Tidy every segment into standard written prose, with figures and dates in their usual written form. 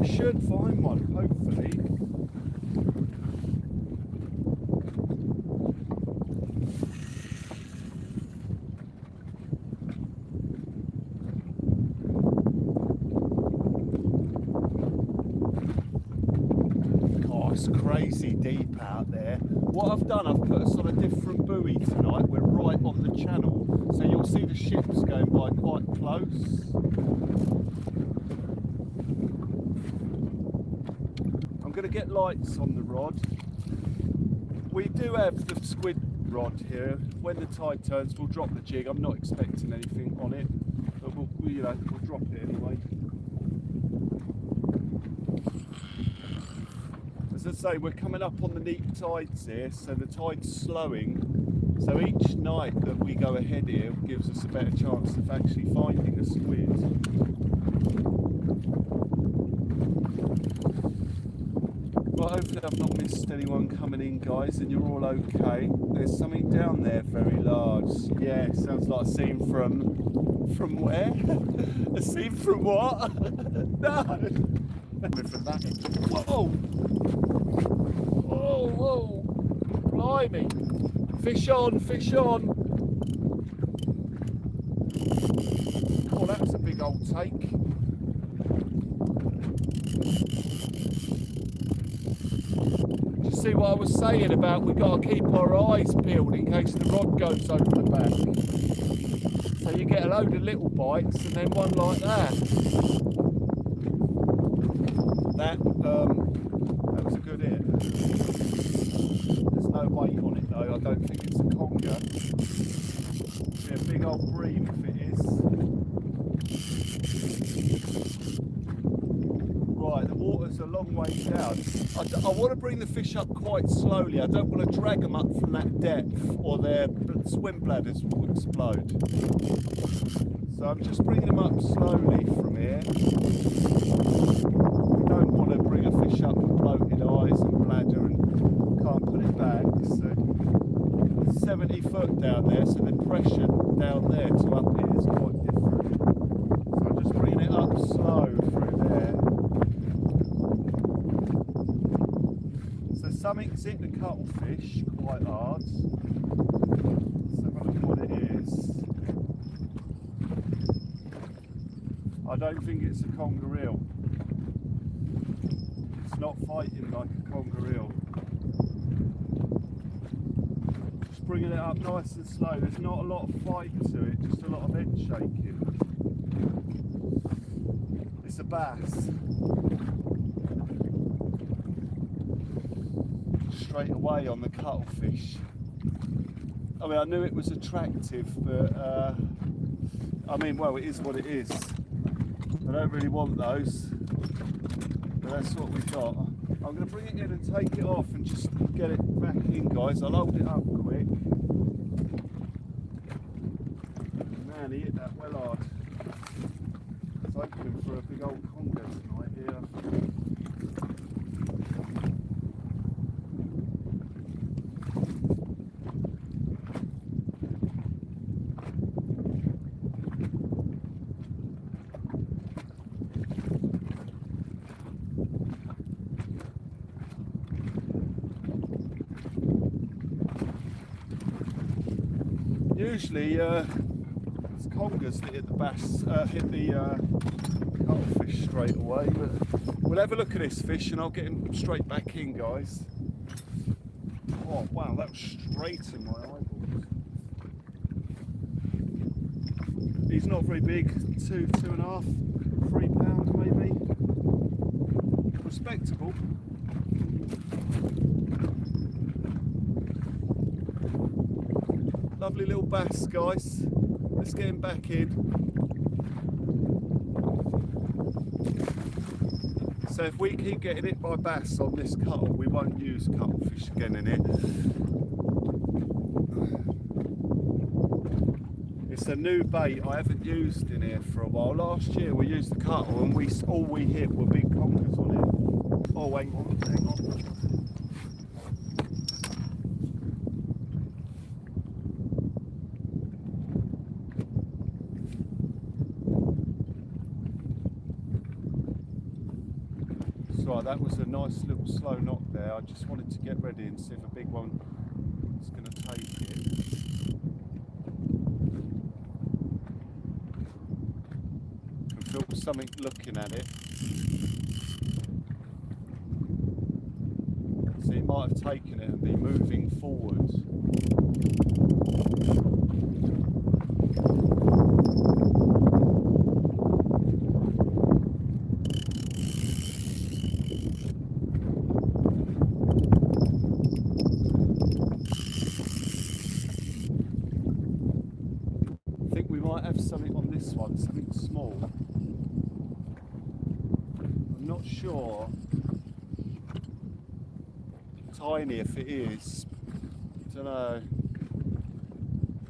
should find one, hopefully. Oh, it's crazy deep out there. What I've done, I've put us on a different buoy tonight. We're right on the channel, so you'll see the ships going by quite close. I'm going to get lights on the rod. We do have the squid rod here. When the tide turns, we'll drop the jig. I'm not expecting anything on it, but we'll drop it anyway. As I say, we're coming up on the neap tides here, so the tide's slowing. So each night that we go ahead here gives us a better chance of actually finding a squid. Well, hopefully I've not missed anyone coming in, guys, and you're all okay. There's something down there very large. Yeah, sounds like a scene from where? A scene from what? No! From that. Whoa! Whoa, whoa! Blimey! Fish on, fish on! Oh, that's a big old take. See what I was saying about we've got to keep our eyes peeled in case the rod goes over the back. So you get a load of little bites and then one like that. That was a good hit. There's no weight on it though. I don't think it's a conger. It'll be a big old bream if it is. Right, the water's a long way down. I want to bring the fish up quite slowly. I don't want to drag them up from that depth or their swim bladders will explode. So I'm just bringing them up slowly from here. I don't want to bring a fish up with bloated eyes and bladder and can't put it back. So 70 foot down there, so the pressure down there to up here is quite different. So I'm just bringing it up slow through there. Something's hit the cuttlefish quite hard. Let's have a look what it is. I don't think it's a conger eel. It's not fighting like a conger eel. Just bringing it up nice and slow. There's not a lot of fight to it, just a lot of head shaking. It's a bass. Straight away on the cuttlefish. I mean, I knew it was attractive, but I mean, well, it is what it is. I don't really want those, but that's what we got. I'm going to bring it in and take it off and just get it back in, guys. I'll hold it up quick. Man, he hit that well hard. It's open for a big old conger tonight here. Usually it's congers that hit the bass, hit the cuttlefish straight away, but we'll have a look at this fish and I'll get him straight back in, guys. Oh wow, that was straight in my eyeballs. He's not very big, 2.5, 3 pounds maybe. Respectable. Lovely little bass, guys. Let's get him back in. So if we keep getting hit by bass on this cuttle, we won't use cuttlefish again in it. It's a new bait I haven't used in here for a while. Last year we used the cuttle and all we hit were big congers on it. Oh, hang on, hang on. right, that was a nice little slow knock there. I just wanted to get ready and see if a big one is going to take it. I can feel something looking at it. So it might have taken it and be moving forward. I think we might have something on this one, something small. I'm not sure. Tiny if it is. I don't know.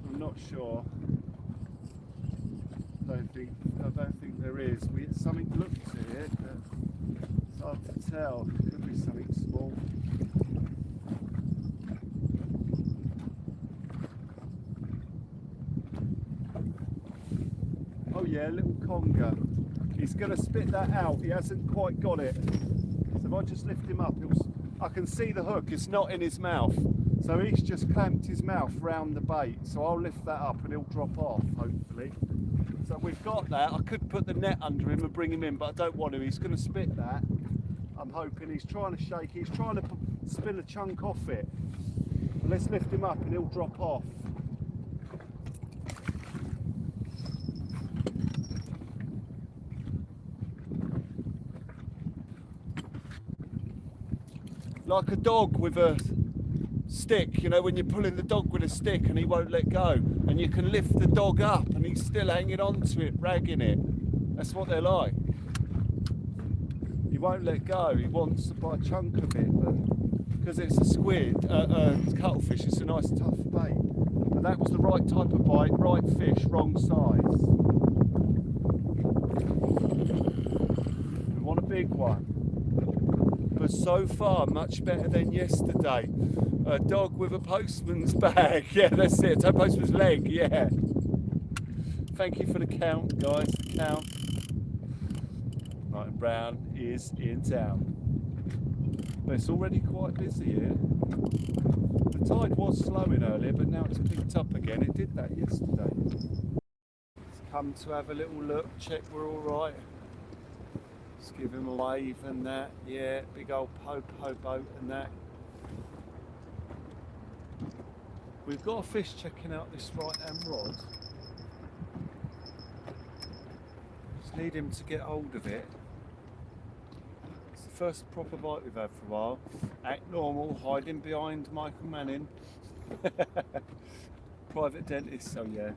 I'm not sure. I don't think there is. Something looked at it, but it's hard to tell. It could be something small. Oh yeah, a little conger. He's going to spit that out. He hasn't quite got it. So if I just lift him up, I can see the hook. It's not in his mouth. So he's just clamped his mouth round the bait. So I'll lift that up and he'll drop off, hopefully. So we've got that. I could put the net under him and bring him in, but I don't want to. He's going to spit that. I'm hoping. He's trying to shake. He's trying to spill a chunk off it. But let's lift him up and he'll drop off. Like a dog with a stick, you know, when you're pulling the dog with a stick and he won't let go, and you can lift the dog up and he's still hanging on to it, ragging it. That's what they're like. He won't let go. He wants to buy a chunk of it, but because it's a squid, cuttlefish, it's a nice tough bait. But that was the right type of bite, right fish, wrong size. We want a big one. But so far, much better than yesterday. A dog with a postman's bag. Yeah, that's it. A postman's leg, yeah. Thank you for the count, guys. The count. Right, Brown is in town. But it's already quite busy here. The tide was slowing earlier, but now it's picked up again. It did that yesterday. Let's come to have a little look, check we're all right. Let's give him a wave and that, yeah, big old po-po boat and that. We've got a fish checking out this right hand rod. Just need him to get hold of it. It's the first proper bite we've had for a while. Act normal, hiding behind Michael Manning. Private dentist, so yes.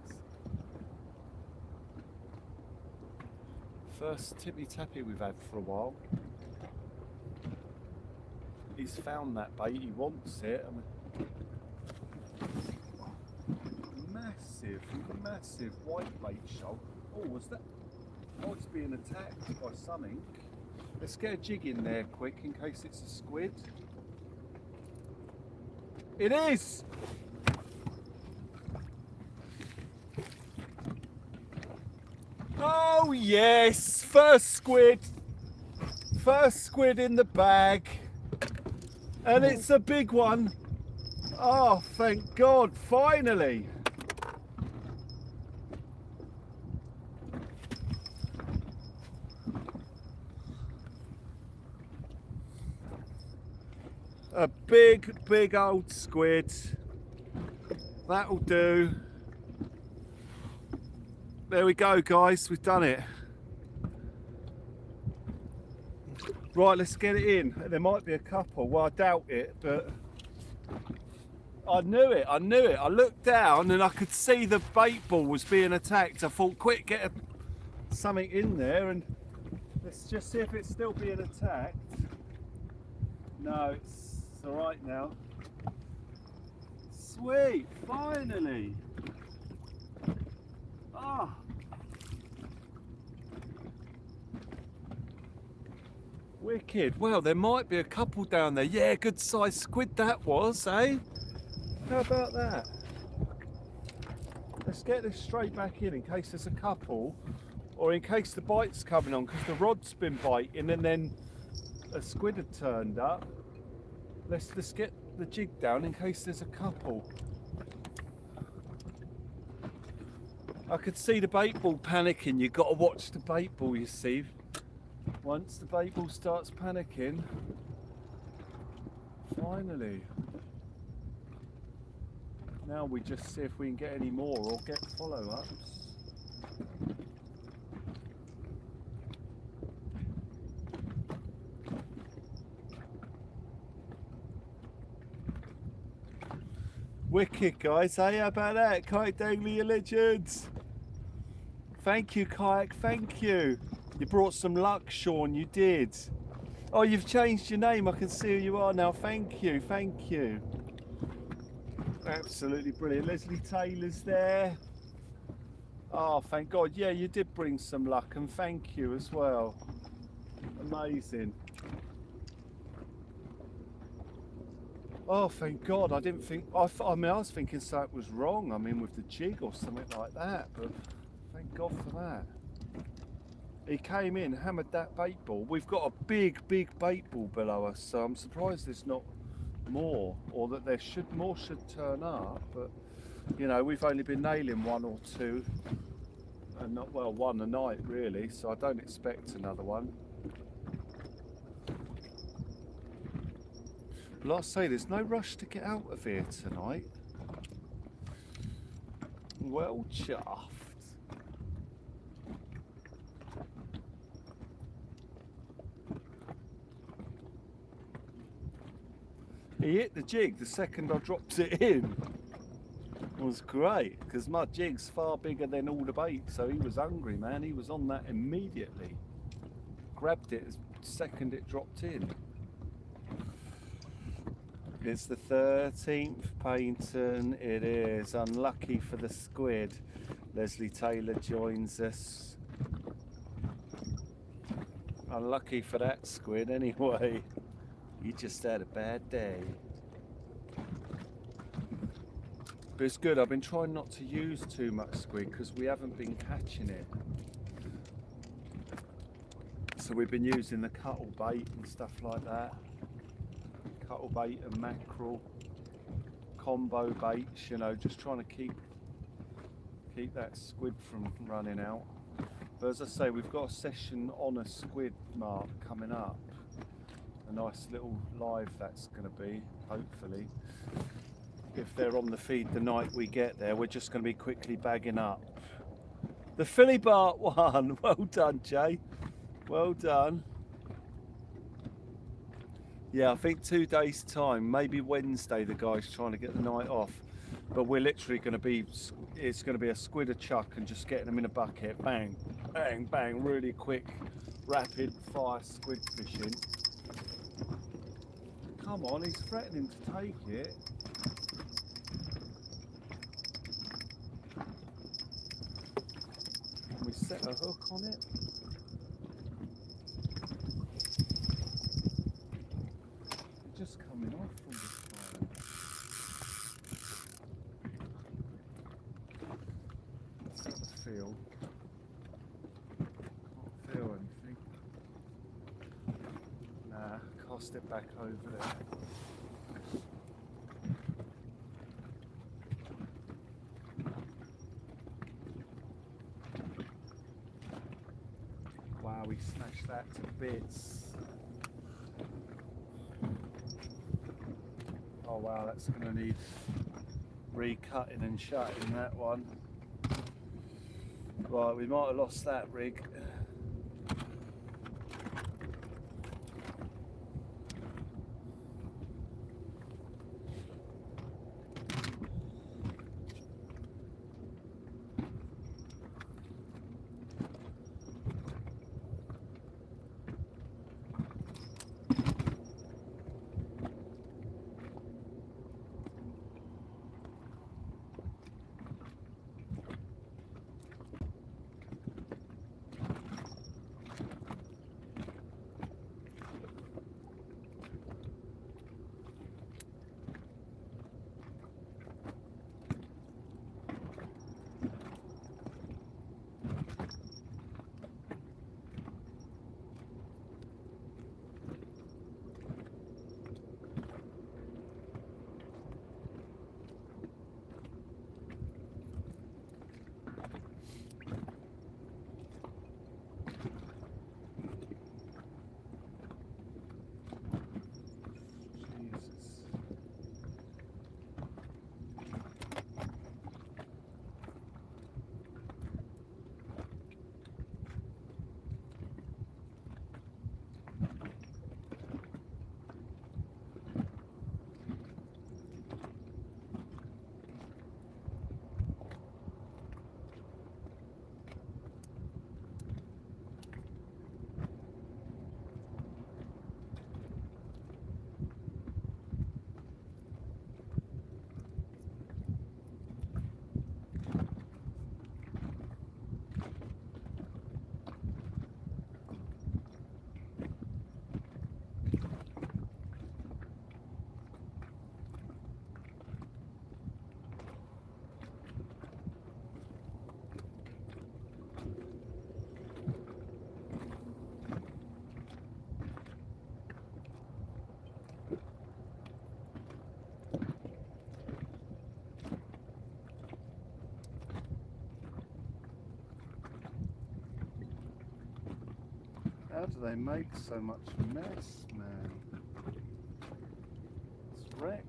First tippy-tappy we've had for a while. He's found that bait, he wants it. Massive white bait shoal. Oh, was that? Oh, it's being attacked by something. Let's get a jig in there quick in case it's a squid. It is! Oh yes, first squid in the bag, and it's a big one. Oh, thank God, finally. A big old squid. That'll do. There we go, guys, we've done it. Right, let's get it in. There might be a couple. Well, I doubt it, but I knew it. I looked down and I could see the bait ball was being attacked. I thought, quick, get something in there, and let's just see if it's still being attacked. No, it's all right now. Sweet, finally. Ah. Wicked. Well, there might be a couple down there. Yeah, good sized squid that was, eh? How about that? Let's get this straight back in case there's a couple, or in case the bite's coming on, because the rod's been biting and then a squid had turned up. Let's get the jig down in case there's a couple. I could see the bait ball panicking. You've got to watch the bait ball, you see. Once the bait ball starts panicking, finally. Now we just see if we can get any more or get follow-ups. Wicked, guys. Hey, how about that? Kayak Dangly, you legends. Thank you, Kayak. Thank you. You brought some luck, Sean. You did. Oh, you've changed your name. I can see who you are now. Thank you. Thank you. Absolutely brilliant. Leslie Taylor's there. Oh, thank God. Yeah, you did bring some luck, and thank you as well. Amazing. Oh, thank God. I didn't think... I was thinking something was wrong. I mean, with the jig or something like that. But thank God for that. He came in, hammered that bait ball. We've got a big bait ball below us. So I'm surprised there's not more. Or that there more should turn up. But, you know, we've only been nailing one or two. And not, well, one a night, really. So I don't expect another one. But like I say, there's no rush to get out of here tonight. Well chuffed. He hit the jig the second I dropped it in. It was great, because my jig's far bigger than all the bait, so he was hungry, man. He was on that immediately. Grabbed it the second it dropped in. It's the 13th painting. It is. Unlucky for the squid. Leslie Taylor joins us. Unlucky for that squid anyway. He just had a bad day. But it's good. I've been trying not to use too much squid because we haven't been catching it. So we've been using the Cuttle bait and stuff like that. Cuttle bait and mackerel combo baits, you know, just trying to keep that squid from running out. But as I say, we've got a session on a squid, Mark, coming up. A nice little live that's going to be, hopefully. If they're on the feed the night we get there, we're just going to be quickly bagging up. The Philly Bart one, well done, Jay. Well done. Yeah, I think 2 days time, maybe Wednesday, the guy's trying to get the night off. But we're literally going to be, it's going to be a squid a chuck and just getting them in a bucket. Bang, bang, bang, really quick, rapid fire squid fishing. Come on, he's threatening to take it. Can we set a hook on it? Just coming off from the fire. Let's have a feel. Can't feel anything. Nah, cast it back over there. Wow, we smashed that to bits. Oh wow, that's going to need recutting and shutting, that one. Right, we might have lost that rig. do they make so much mess, man? It's wrecked.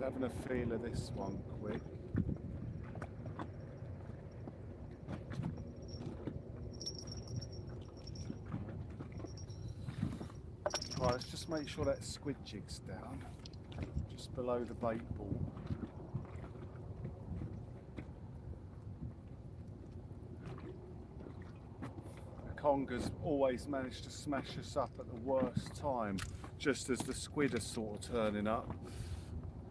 Having a feel of this one quick. Right, let's just make sure that squid jig's down, just below the bait ball. The congers always manage to smash us up at the worst time, just as the squid are sort of turning up.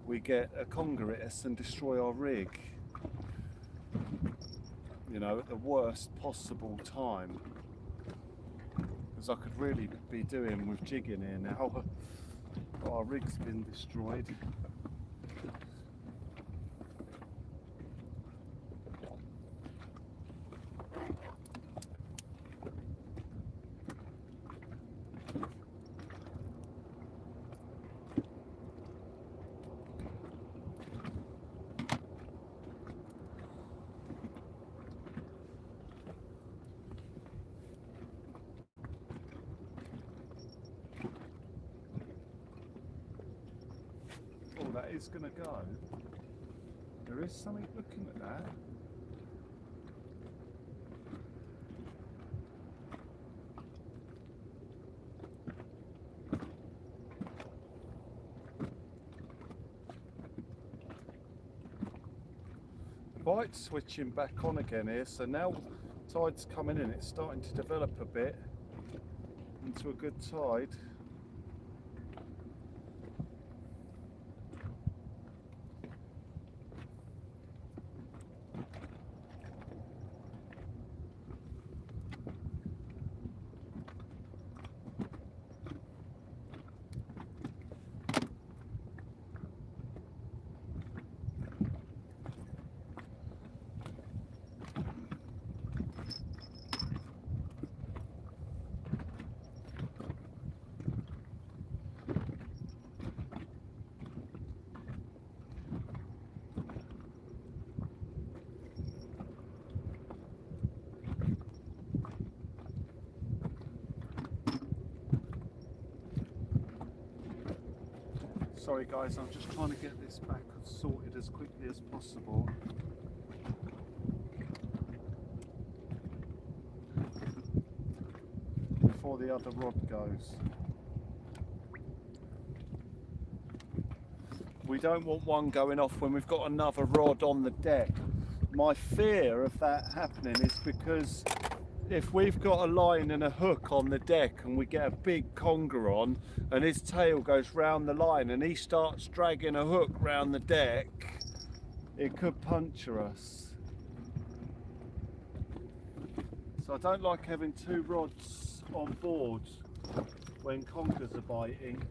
We get a conger at us and destroy our rig, you know, at the worst possible time. As I could really be doing with jigging here now. Our rig's been destroyed. Oh, that is going to go. There is something looking at that. The bite's switching back on again here, so now tide's coming in, it's starting to develop a bit into a good tide. Sorry guys, I'm just trying to get this back sorted as quickly as possible. Before the other rod goes. We don't want one going off when we've got another rod on the deck. My fear of that happening is because if we've got a line and a hook on the deck and we get a big conger on and his tail goes round the line and he starts dragging a hook round the deck, it could puncture us. So I don't like having two rods on board when congers are biting.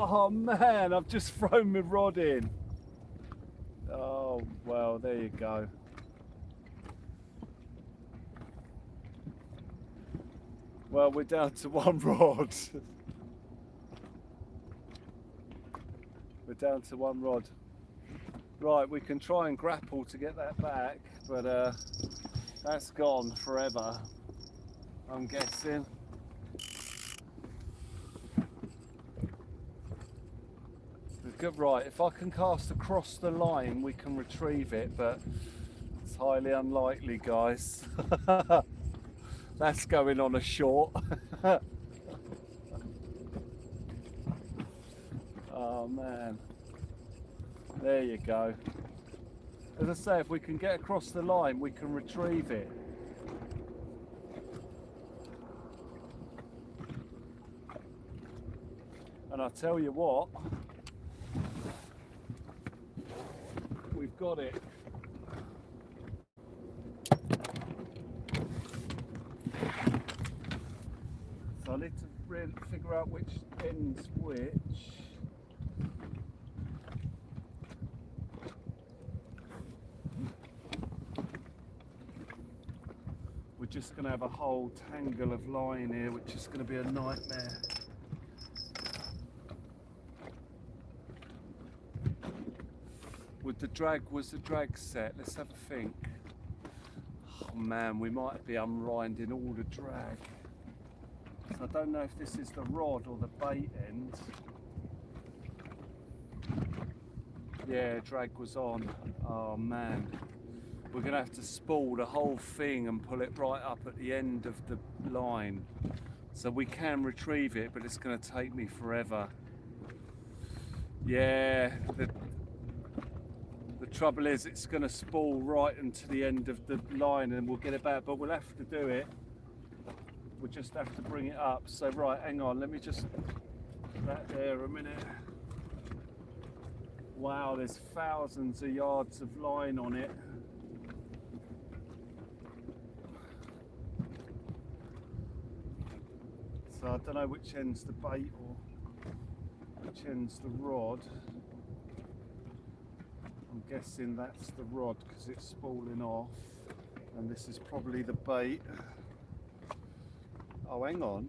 Oh man, I've just thrown my rod in. Oh well, there you go. Well, we're down to one rod. We're down to one rod. Right, we can try and grapple to get that back, but that's gone forever, I'm guessing. Right, if I can cast across the line, we can retrieve it, but it's highly unlikely, guys. That's going on a short. Oh man, there you go. As I say, if we can get across the line, we can retrieve it. And I'll tell you what, we've got it. So I need to really figure out which ends which. We're just going to have a whole tangle of line here, which is going to be a nightmare. Was the drag set? Let's have a think. Oh man, we might be unwinding all the drag. So I don't know if this is the rod or the bait end. Yeah, drag was on. Oh man. We're going to have to spool the whole thing and pull it right up at the end of the line. So we can retrieve it, but it's going to take me forever. Yeah, the trouble is it's going to spool right into the end of the line and we'll get it back, but we'll have to do it. We'll just have to bring it up. So right, hang on, let me just put that there a minute. Wow, there's thousands of yards of line on it. So I don't know which end's the bait or which end's the rod. I'm guessing that's the rod because it's spooling off, and this is probably the bait. Oh, hang on.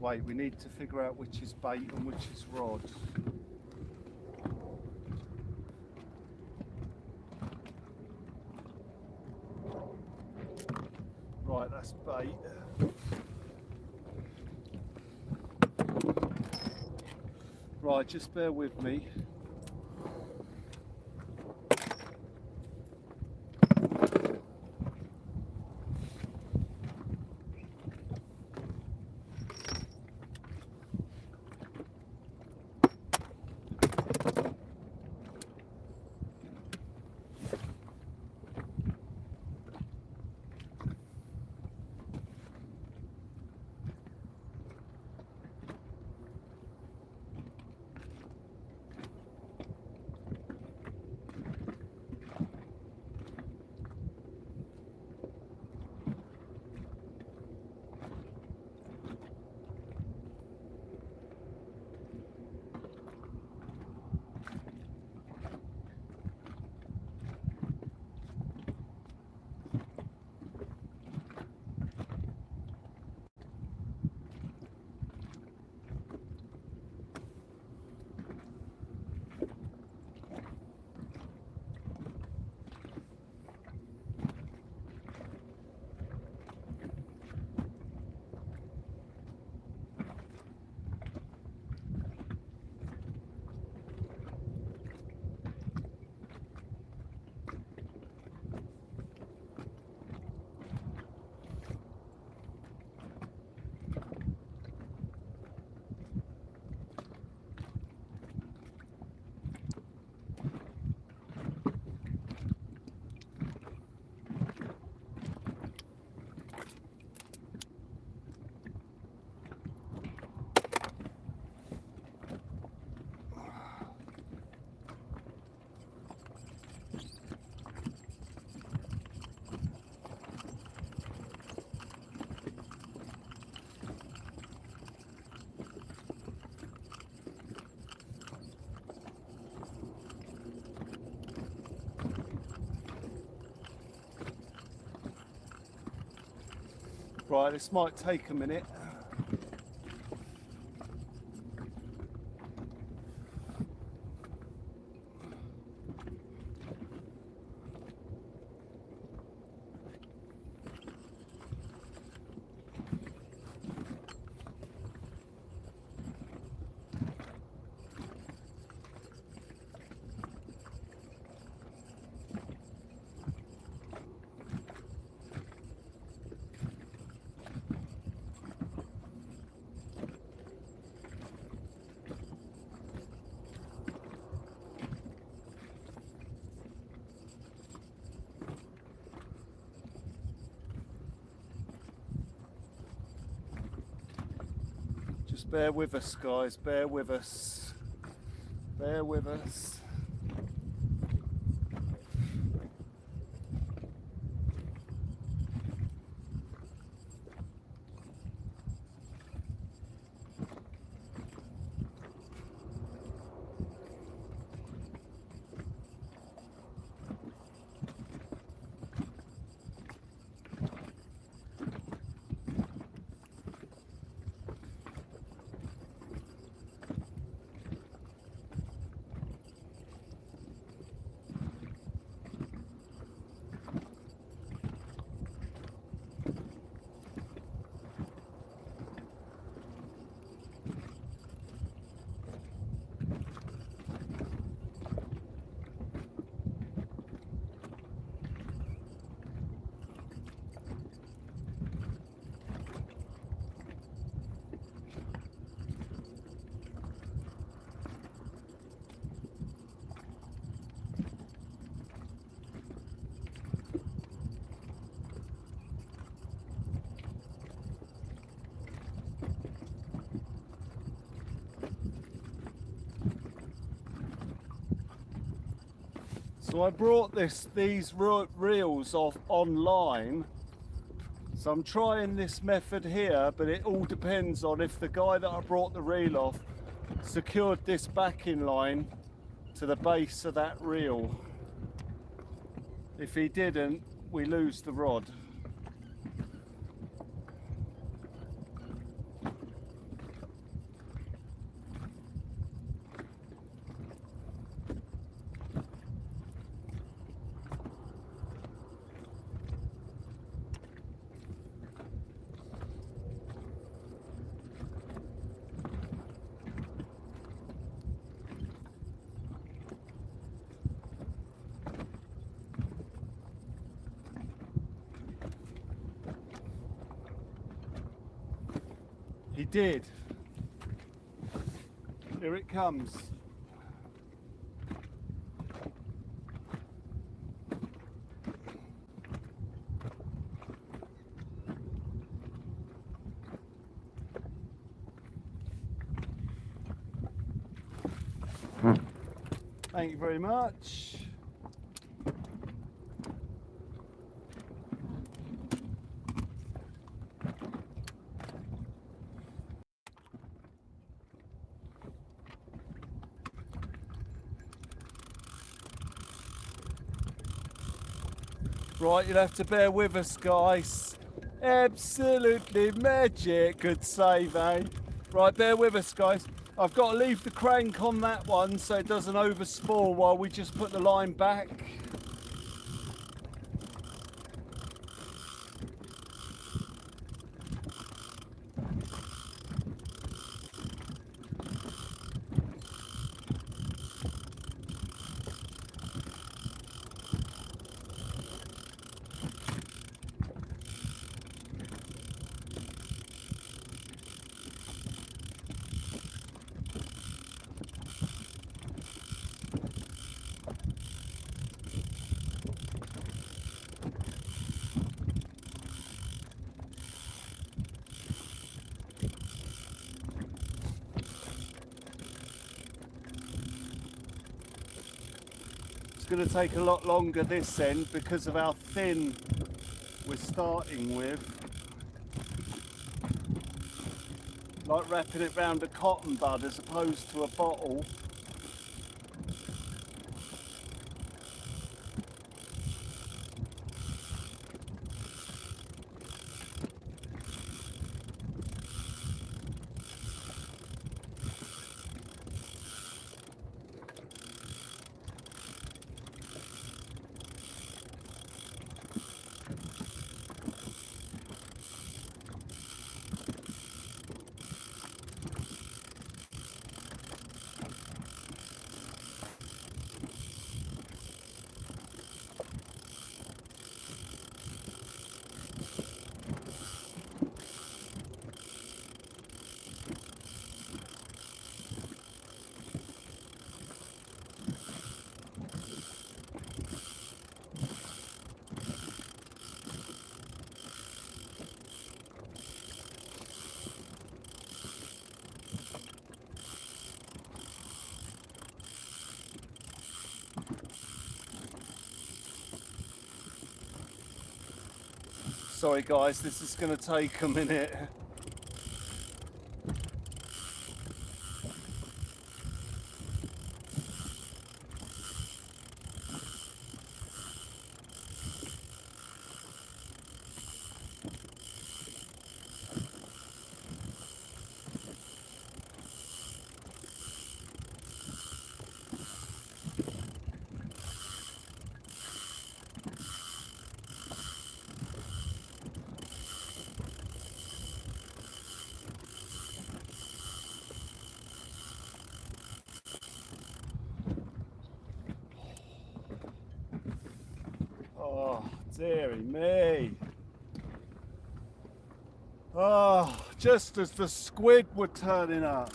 Wait, we need to figure out which is bait and which is rod. Right, that's bait. Right, just bear with me. Right, this might take a minute. Just bear with us, guys, bear with us. Bear with us. So I brought these reels off online. So I'm trying this method here, but it all depends on if the guy that I brought the reel off secured this backing line to the base of that reel. If he didn't, we lose the rod. He did. Here it comes. Thank you very much. Right, you'll have to bear with us, guys. Absolutely magic. Good save, eh? Right, bear with us, guys. I've got to leave the crank on that one so it doesn't overspool while we just put the line back. It's going to take a lot longer this end because of how thin we're starting with. Like wrapping it round a cotton bud as opposed to a bottle. Sorry guys, this is going to take a minute. Oh, dearie me. Oh, just as the squid were turning up.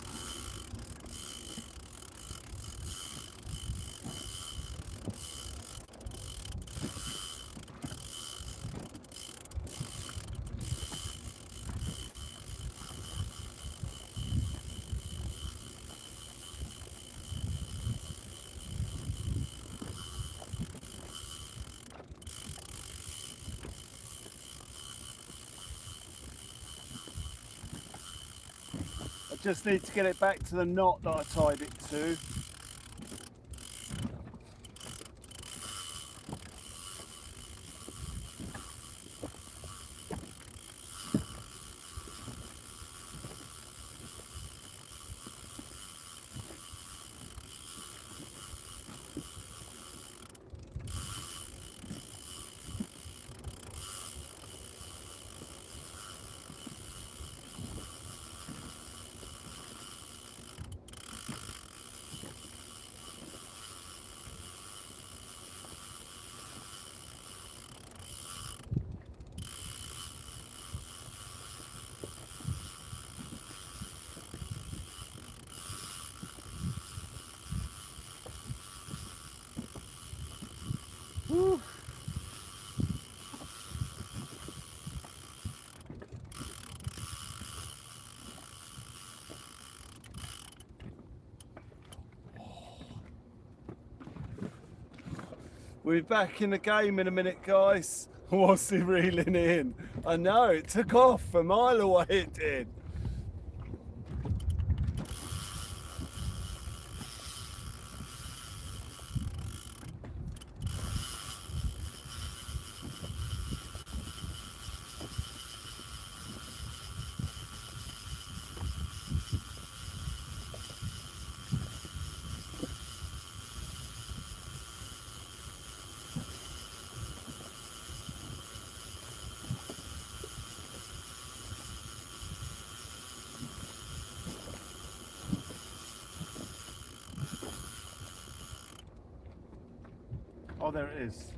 I just need to get it back to the knot that I tied it to. Whew. We'll be back in the game in a minute, guys. What's he reeling in? I know, it took off a mile away, it did. Oh, there it is.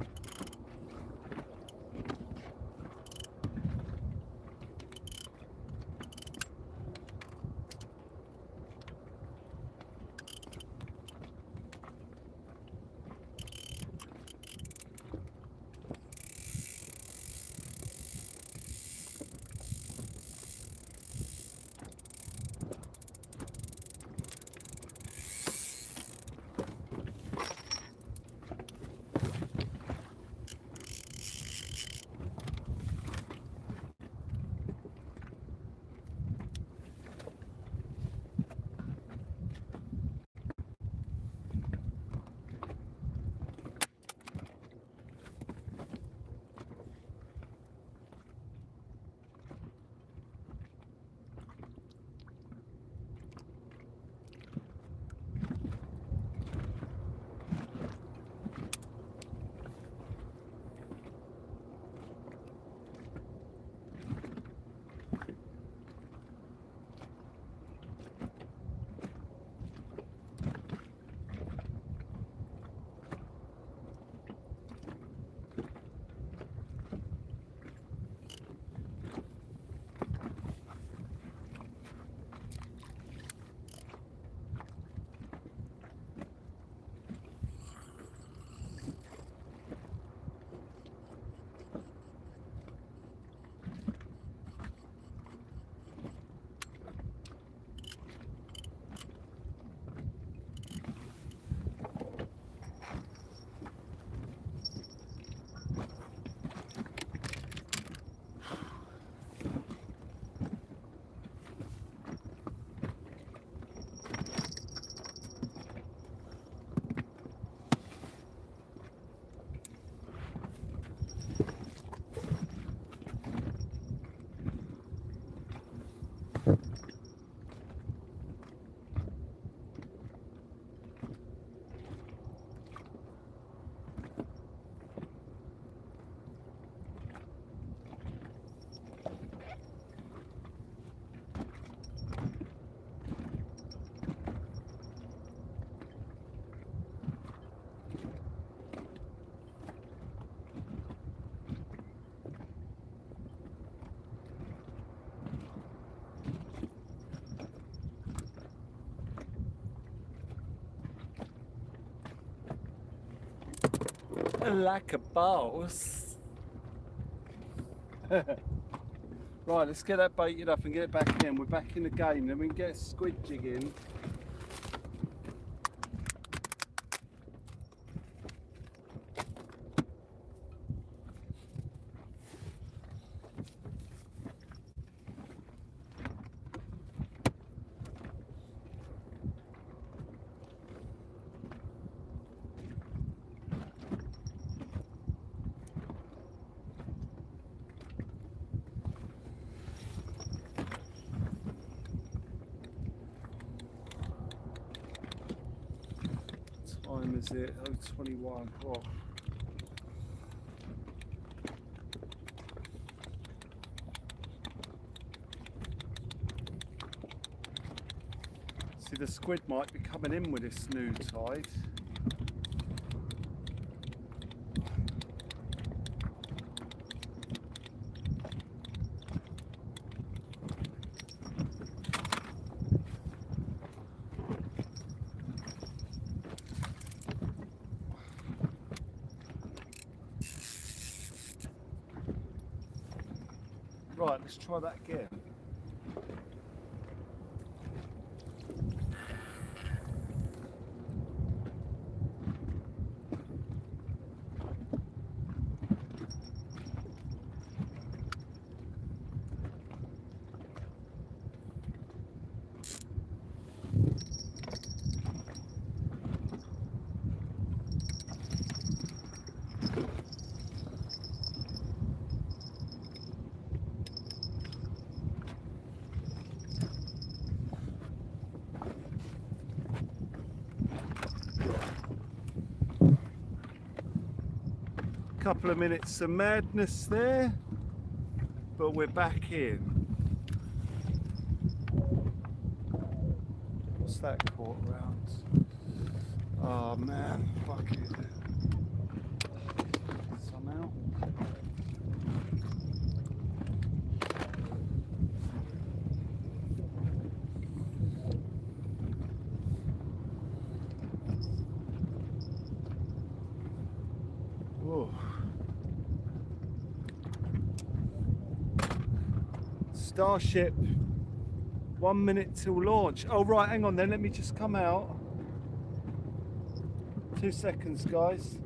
Like a boss. Right, let's get that baited up and get it back in. We're back in the game, then we can get a squid jig in. Time is it? 0:21. Oh. See, the squid might be coming in with this new tide. Right, let's try that again. Couple of minutes of madness there, but we're back in. What's that caught around? Oh man, fuck it. Somehow. Whoa. Starship, 1 minute till launch. Oh right, hang on then, let me just come out. 2 seconds, guys.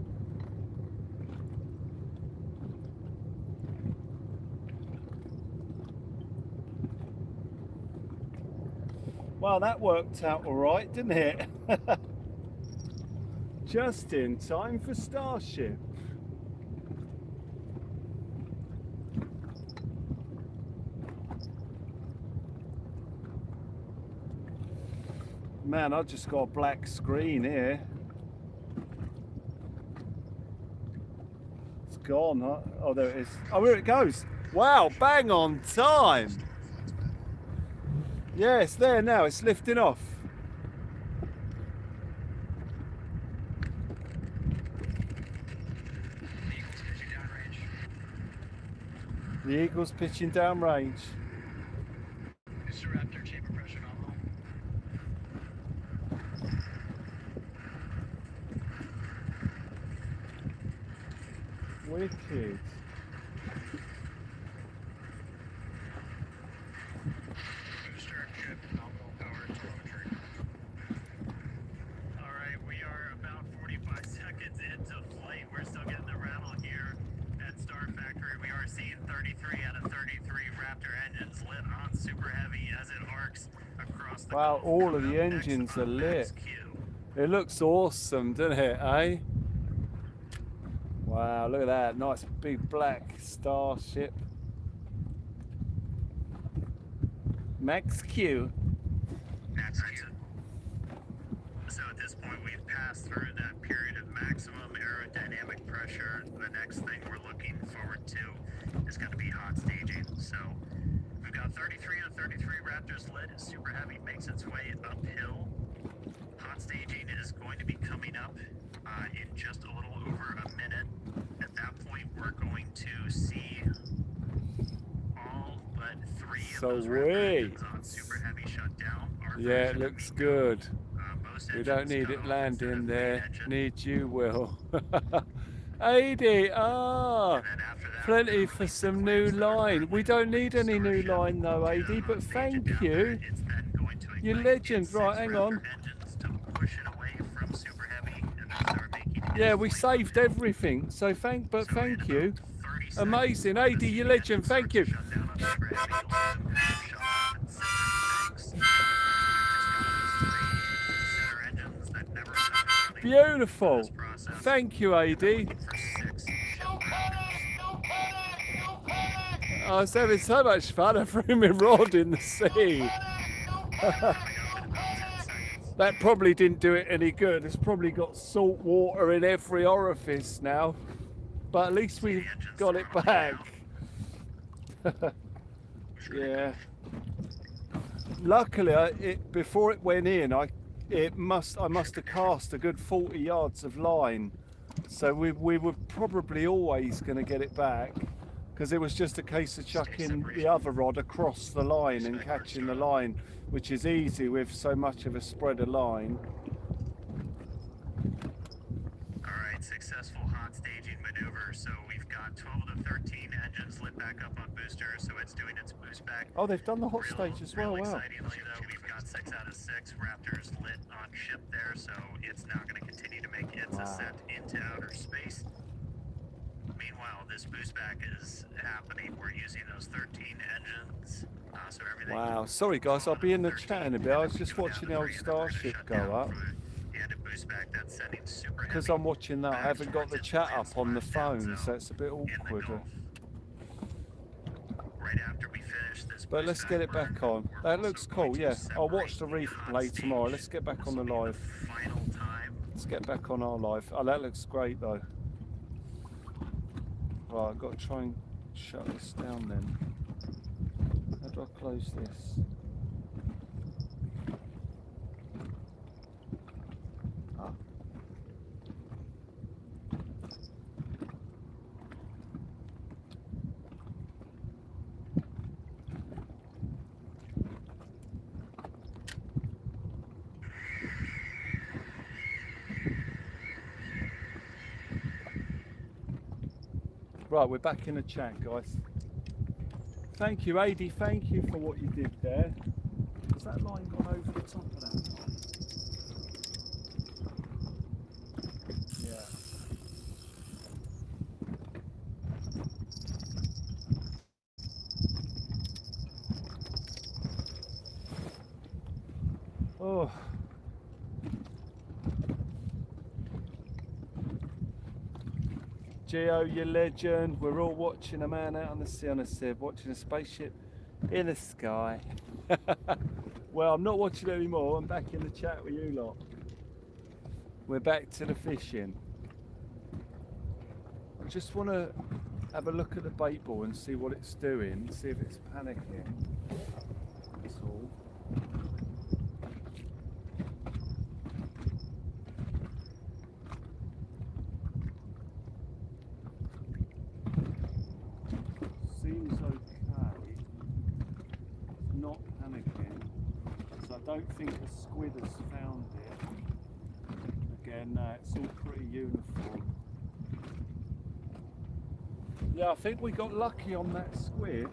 Well, that worked out all right, didn't it? Just in time for Starship. Man, I've just got a black screen here. It's gone, huh? Oh, there it is. Oh, here it goes. Wow, bang on time. Yeah, it's there now. It's lifting off. The Eagle's pitching down range. Mr. Raptor, chamber pressure nominal. Wicked. Booster trip, nominal power telemetry. Alright, we are about 45 seconds into flight. We're still getting the rattle here at Star Factory. We are seeing 33 out of 33 Raptor engines lit on super heavy as it arcs across the Wow, Gulf. all of the engines are lit. It looks awesome, doesn't it, eh? Wow, look at that. Nice big black starship. Max Q. Max Q. So at this point, we've passed through that period of maximum aerodynamic pressure. The next thing we're looking forward to is going to be hot staging. So we've got 33 out of 33 Raptors lit. Super heavy makes its way uphill. Hot staging is going to be coming up in just a little over a minute. At that point, we're going to see all but 3 of those Raptor engines on super heavy shutdown. Yeah, it looks good. We don't need it landing there. Need you, Will. 80. Ah, And then after that, plenty for some new line. We don't need any new line though, AD, but thank you. it's then going to You ignite legend. its Right, 6 hang Raptor on. engines to push it away from super heavy and then start making Yeah, its we flight saved uphill. everything. So thank So in you. about 30 seconds, Amazing. when AD, the you CD legend. engine Thank starts you. to shut down on super heavy, you'll see them kind of shut off and sit there for tanks. So we've just got those 3 center engines that never stopped running through Beautiful. this process. Thank you, AD. Looking for 6 ship Raptors. I was having so much fun. I threw my rod in the sea. That probably didn't do it any good. It's probably got salt water in every orifice now. But at least we've got it back. Yeah. Luckily, before it went in, I must have cast a good 40 yards of line. So we were probably always going to get it back, because it was just a case of chucking the other rod across the line and catching the line, which is easy with so much of a spread of line. Alright, successful hot staging maneuver. So we've got 12 to 13 engines lit back up on booster, so it's doing its boost back. Oh, they've done the hot stage as well. Real Wow. excitingly though, we've got 6 out of 6 Raptors lit on ship there, so it's now going to continue to make its ascent into outer space. Meanwhile, this boost back is happening. We're using those 13 engines, so everything. Wow. Sorry guys, I'll be in the chat in a bit. I was just watching the old Starship go up. Because I'm watching that, I haven't got the chat up on the phone, so it's a bit awkward. Right after we finish this, but let's get it back on. That looks cool, yeah. I'll watch the replay tomorrow. Let's get back on the live. Let's get back on our live. Oh, that looks great though. Right, I've got to try and shut this down then. How do I close this? Ah. Right, we're back in the chat, guys. Thank you, AD. Thank you for what you did there. Has that line gone over the top of that line? Yeah. Oh. Geo, you legend. We're all watching a man out on the sea on a sieve, watching a spaceship in the sky. Well, I'm not watching anymore. I'm back in the chat with you lot. We're back to the fishing. I just want to have a look at the bait ball and see what it's doing, see if it's panicking. That's all. Seems okay. It's not panicking. So I don't think a squid has found it. Again, no, it's all pretty uniform. Yeah, I think we got lucky on that squid.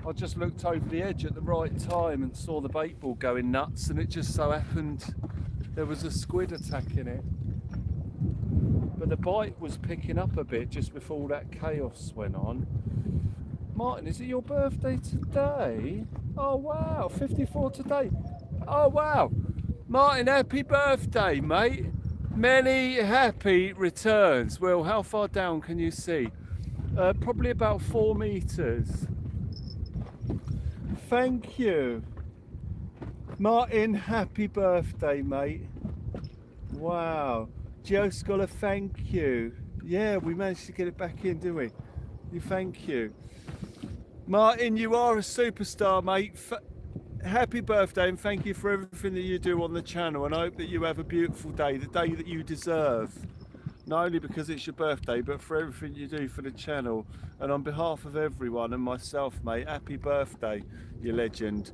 I just looked over the edge at the right time and saw the bait ball going nuts, and it just so happened there was a squid attacking it. But the bite was picking up a bit just before all that chaos went on. Martin, is it your birthday today? Oh wow, 54 today. Oh wow. Martin, happy birthday, mate. Many happy returns. Well, how far down can you see? Probably about 4 meters. Thank you. Martin, happy birthday, mate. Wow. Geo Scholar, thank you. Yeah, we managed to get it back in, didn't we? Thank you. Martin, you are a superstar, mate. Happy birthday, and thank you for everything that you do on the channel, and I hope that you have a beautiful day, the day that you deserve. Not only because it's your birthday, but for everything you do for the channel. And on behalf of everyone and myself, mate, happy birthday, you legend.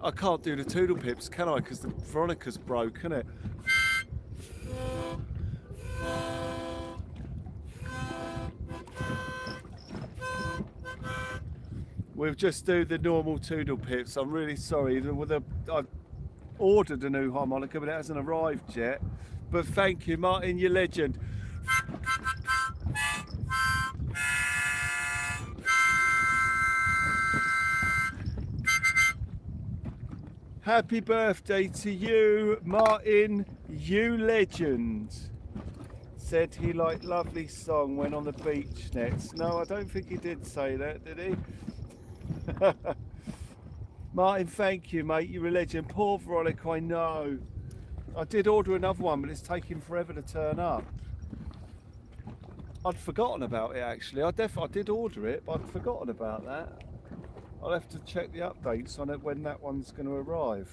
I can't do the Toodle Pips, can I? Because the Veronica's broke, isn't it? We'll just do the normal Toodle Pips. I'm really sorry. I ordered a new harmonica, but it hasn't arrived yet. But thank you, Martin, you legend. Happy birthday to you, Martin, you legend. Said he liked lovely song when on the beach nets. No, I don't think he did say that, did he? Martin, thank you, mate. You're a legend. Poor Veronica, I know. I did order another one, but it's taking forever to turn up. I'd forgotten about it, actually. I did order it, but I'd forgotten about that. I'll have to check the updates on it when that one's going to arrive.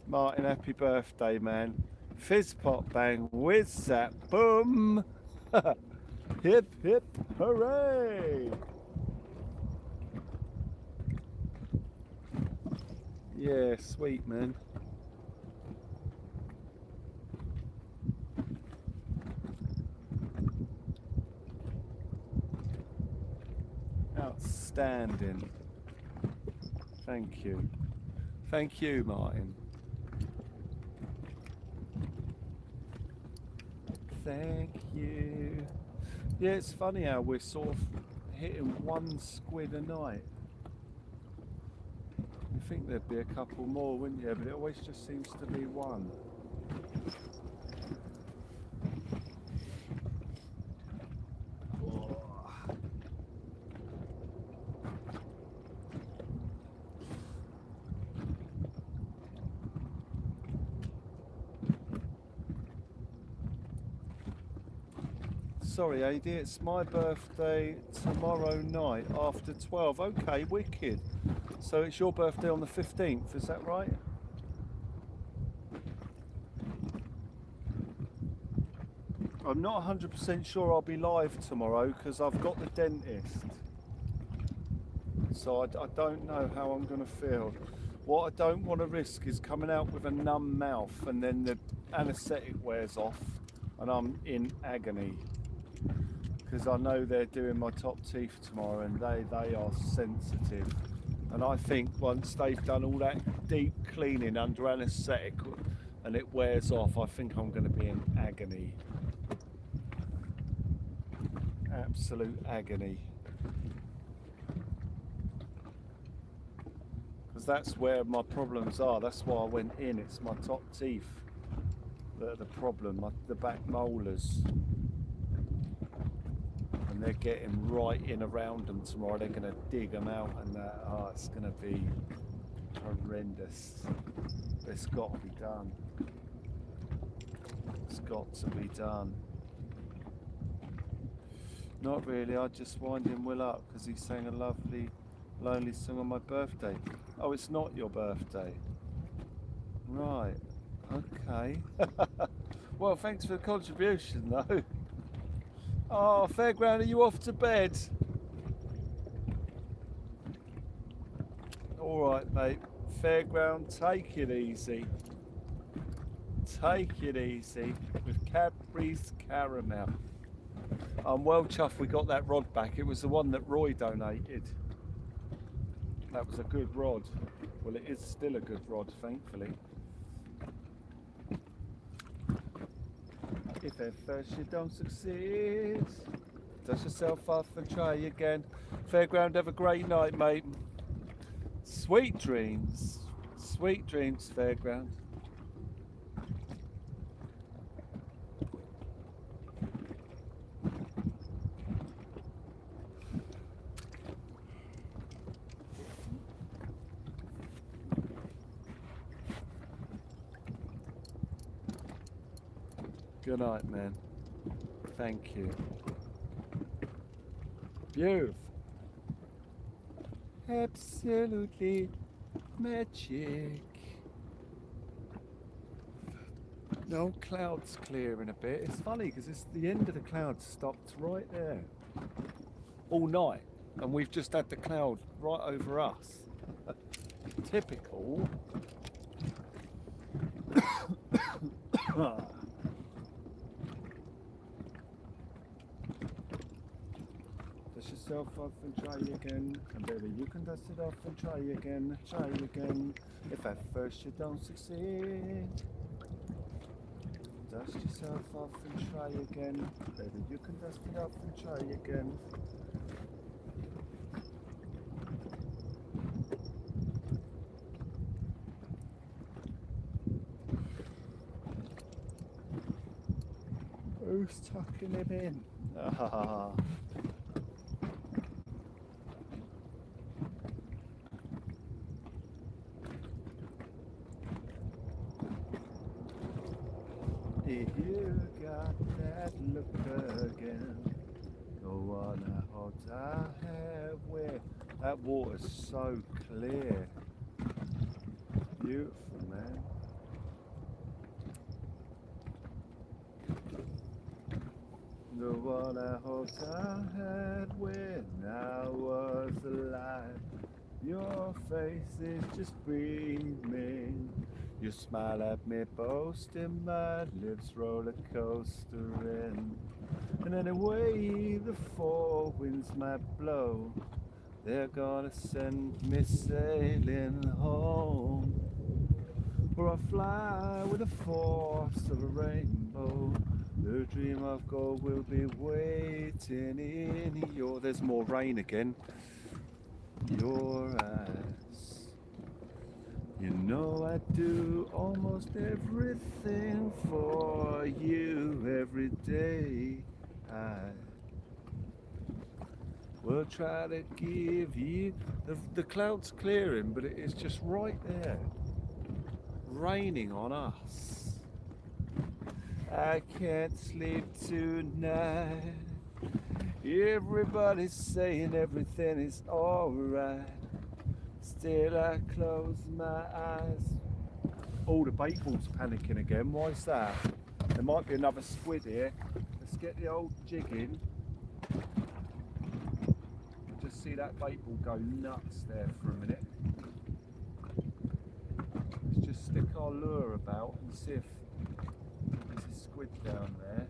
Martin, happy birthday, man. Fizz pop bang, whiz zap, boom. Hip hip hooray. Yeah, sweet, man. Outstanding. Thank you. Thank you, Martin. Thank you. Yeah, it's funny how we're sort of hitting 1 squid a night. You think there'd be a couple more, wouldn't you? But it always just seems to be one. Sorry, AD, it's my birthday tomorrow night after 12. Okay, wicked. So it's your birthday on the 15th, is that right? I'm not 100% sure I'll be live tomorrow because I've got the dentist. So I don't know how I'm going to feel. What I don't want to risk is coming out with a numb mouth and then the anaesthetic wears off and I'm in agony. Because I know they're doing my top teeth tomorrow and they are sensitive. And I think once they've done all that deep cleaning under anaesthetic and it wears off, I think I'm going to be in agony. Absolute agony. Because that's where my problems are. That's why I went in. It's my top teeth that are the problem, the back molars. And they're getting right in around them tomorrow. They're going to dig them out and it's going to be horrendous. But it's got to be done. It's got to be done. Not really, I just wind him Will up because he sang a lovely, lonely song on my birthday. Oh, it's not your birthday. Right, okay. Well, thanks for the contribution though. Oh, Fairground, are you off to bed? All right, mate. Fairground, take it easy. Take it easy with Cadbury's Caramel. I'm well chuffed we got that rod back. It was the one that Roy donated. That was a good rod. Well, it is still a good rod, thankfully. If at first you don't succeed, dust yourself off and try again. Fairground, have a great night, mate. Sweet dreams, Fairground. Good night, man. Thank you. Beautiful. Absolutely magic. No clouds clearing a bit. It's funny because it's the end of the clouds stopped right there all night, and we've just had the cloud right over us. Typical. Just yourself off and try again. And baby, you can dust it off and try again, try again. If at first you don't succeed, dust yourself off and try again. Baby, you can dust it off and try again. Who's tucking him in? Ah. You got that look again. Go on, I hold our hair where that water's so clear. Beautiful, man. The one I hoped I had when I was alive. Your face is just beaming. You smile at me, boasting, my lips roller coastering. And anyway, the four winds might blow, they're gonna send me sailing home. Or I fly with the force of a rainbow. The dream of gold will be waiting in your... There's more rain again. Your eyes. You know I do almost everything for you every day. I will try to give you... The cloud's clearing, but it is just right there. Raining on us. I can't sleep tonight. Everybody's saying everything is alright. Still I close my eyes. Oh, the bait ball's panicking again. Why is that? There might be another squid here. Let's get the old jig in. Just see that bait ball go nuts there for a minute. Let's just stick our lure about and see if there's a squid down there.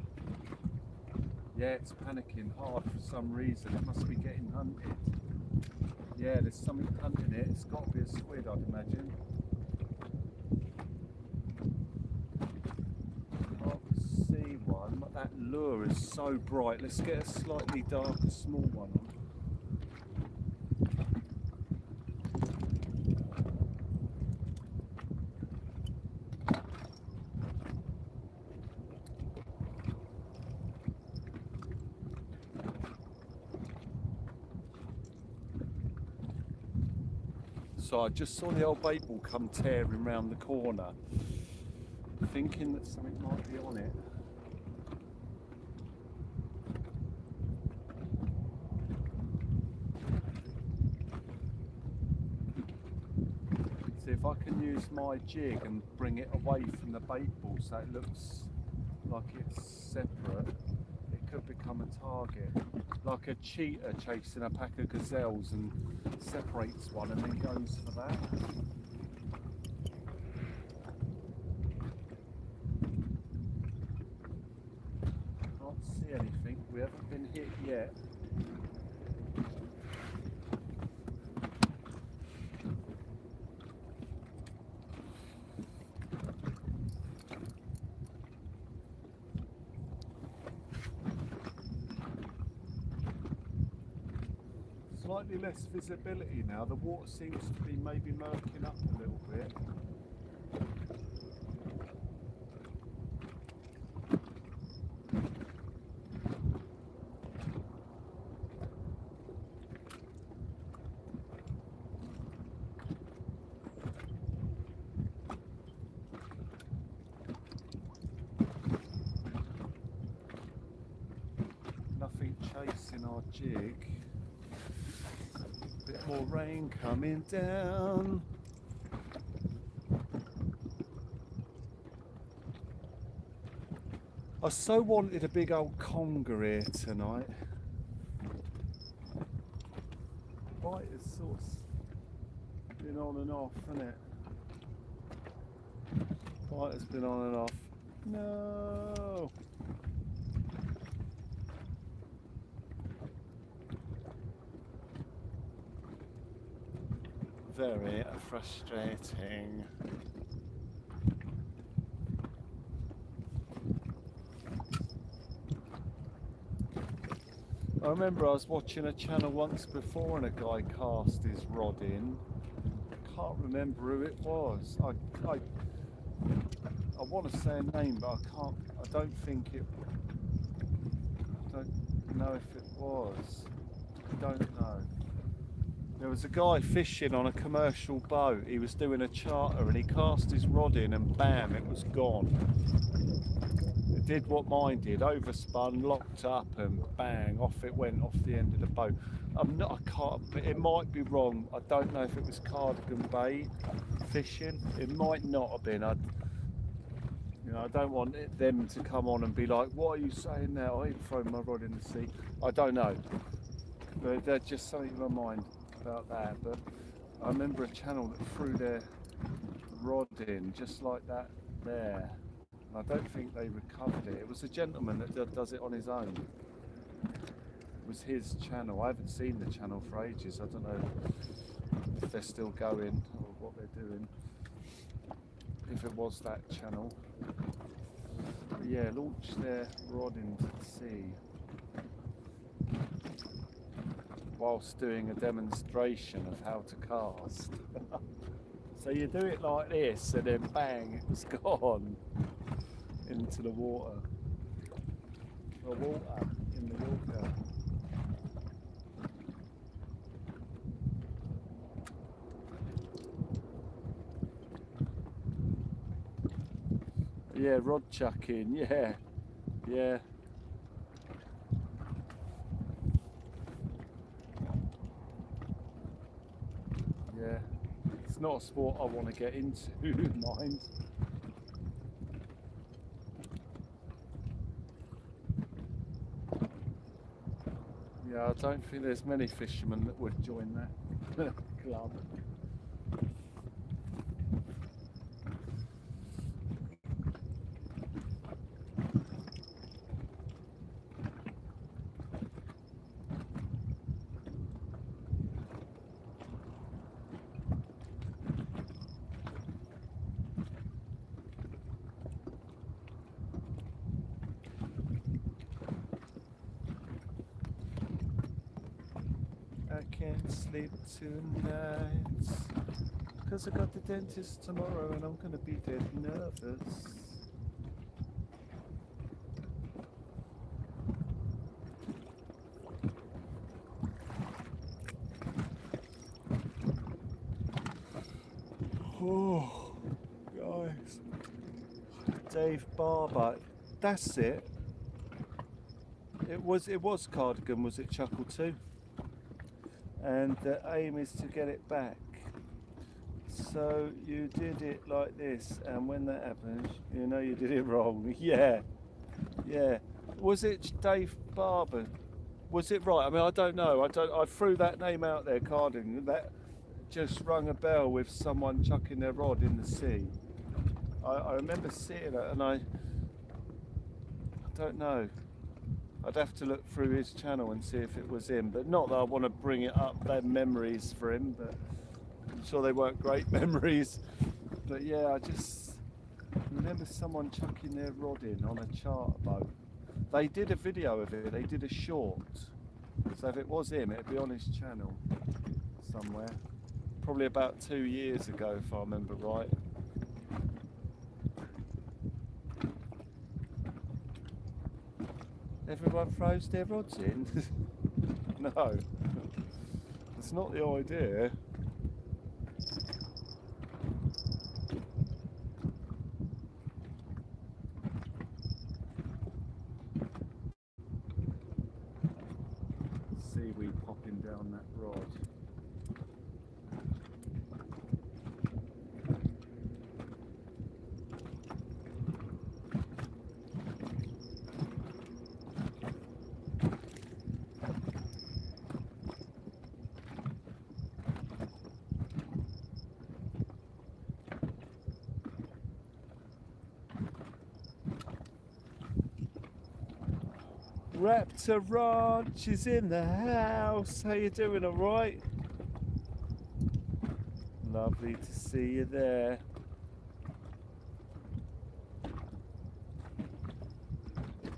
Yeah, it's panicking hard for some reason. It must be getting hunted. Yeah, there's something hunting it. It's got to be a squid, I'd imagine. Can't see one. That lure is so bright. Let's get a slightly darker, small one on. So I just saw the old bait ball come tearing round the corner, thinking that something might be on it. See if I can use my jig and bring it away from the bait ball so it looks like it's separate. It could become a target, like a cheetah chasing a pack of gazelles and separates one and then goes for that. Can't see anything, we haven't been hit yet. Slightly less visibility now. The water seems to be maybe murking up a little bit. Nothing chasing our jig. Bit more rain coming down. I so wanted a big old conger here tonight. Bite has sort of been on and off, hasn't it? Bite has been on and off. No. very frustrating. I remember I was watching a channel once before and a guy cast his rod in. I can't remember who it was. I want to say a name, but I don't think it. I don't know if it was. I don't know. There was a guy fishing on a commercial boat. He was doing a charter and he cast his rod in and bam, it was gone. It did what mine did, overspun, locked up and bang, off it went off the end of the boat. I can't, it might be wrong. I don't know if it was Cardigan Bay fishing. It might not have been. I don't want them to come on and be like, what are you saying now? I ain't throwing my rod in the sea. I don't know. But there's just something in my mind about that. But I remember a channel that threw their rod in just like that there. I don't think they recovered it. It was a gentleman that does it on his own. It was his channel. I haven't seen the channel for ages. I don't know if they're still going or what they're doing. If it was that channel. But yeah, launched their rod into the sea whilst doing a demonstration of how to cast. So you do it like this and then bang, it was gone into the water. The water, in the water. Yeah, rod chucking, yeah. Yeah. Yeah. It's not a sport I want to get into, mind. Yeah, I don't think there's many fishermen that would join that club. I can't sleep tonight because I got the dentist tomorrow and I'm gonna be dead nervous. Oh, guys. Dave Barber, that's it. It was Cardigan, was it, Chuckle too? And the aim is to get it back. So you did it like this, and when that happens, you know you did it wrong. Yeah, yeah. Was it Dave Barber? Was it right? I mean, I don't know. I threw that name out there, Cardigan. That just rung a bell with someone chucking their rod in the sea. I remember seeing it, and I don't know. I'd have to look through his channel and see if it was him, but not that I want to bring it up, their memories for him, but I'm sure they weren't great memories. But yeah, I just remember someone chucking their rod in on a charter boat. They did a video of it, they did a short. So if it was him, it'd be on his channel somewhere. Probably about 2 years ago, if I remember right. Everyone throws their rods in? No, that's not the idea. Seaweed popping down that rod. Raptor Ranch is in the house. How you doing? All right? Lovely to see you there.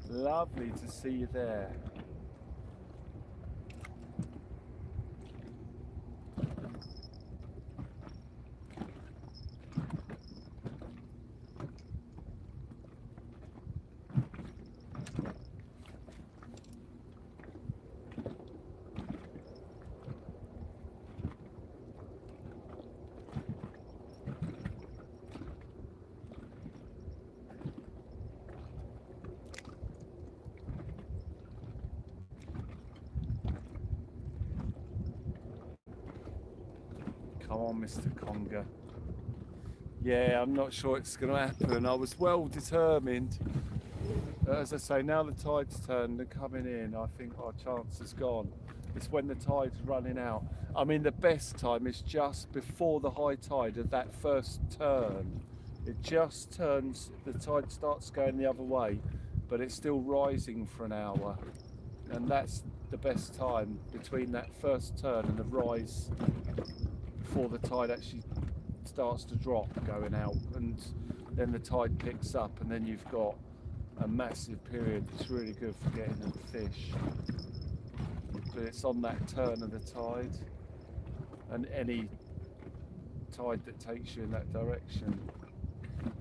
Lovely to see you there. Come on, Mr. Conger. Yeah, I'm not sure it's going to happen. I was well determined. As I say, now the tide's turned and coming in, I think our chance is gone. It's when the tide's running out. I mean, the best time is just before the high tide of that first turn. It just turns, the tide starts going the other way, but it's still rising for an hour. And that's the best time, between that first turn and the rise, before the tide actually starts to drop going out, and then the tide picks up, and then you've got a massive period that's really good for getting them fish. But it's on that turn of the tide, and any tide that takes you in that direction.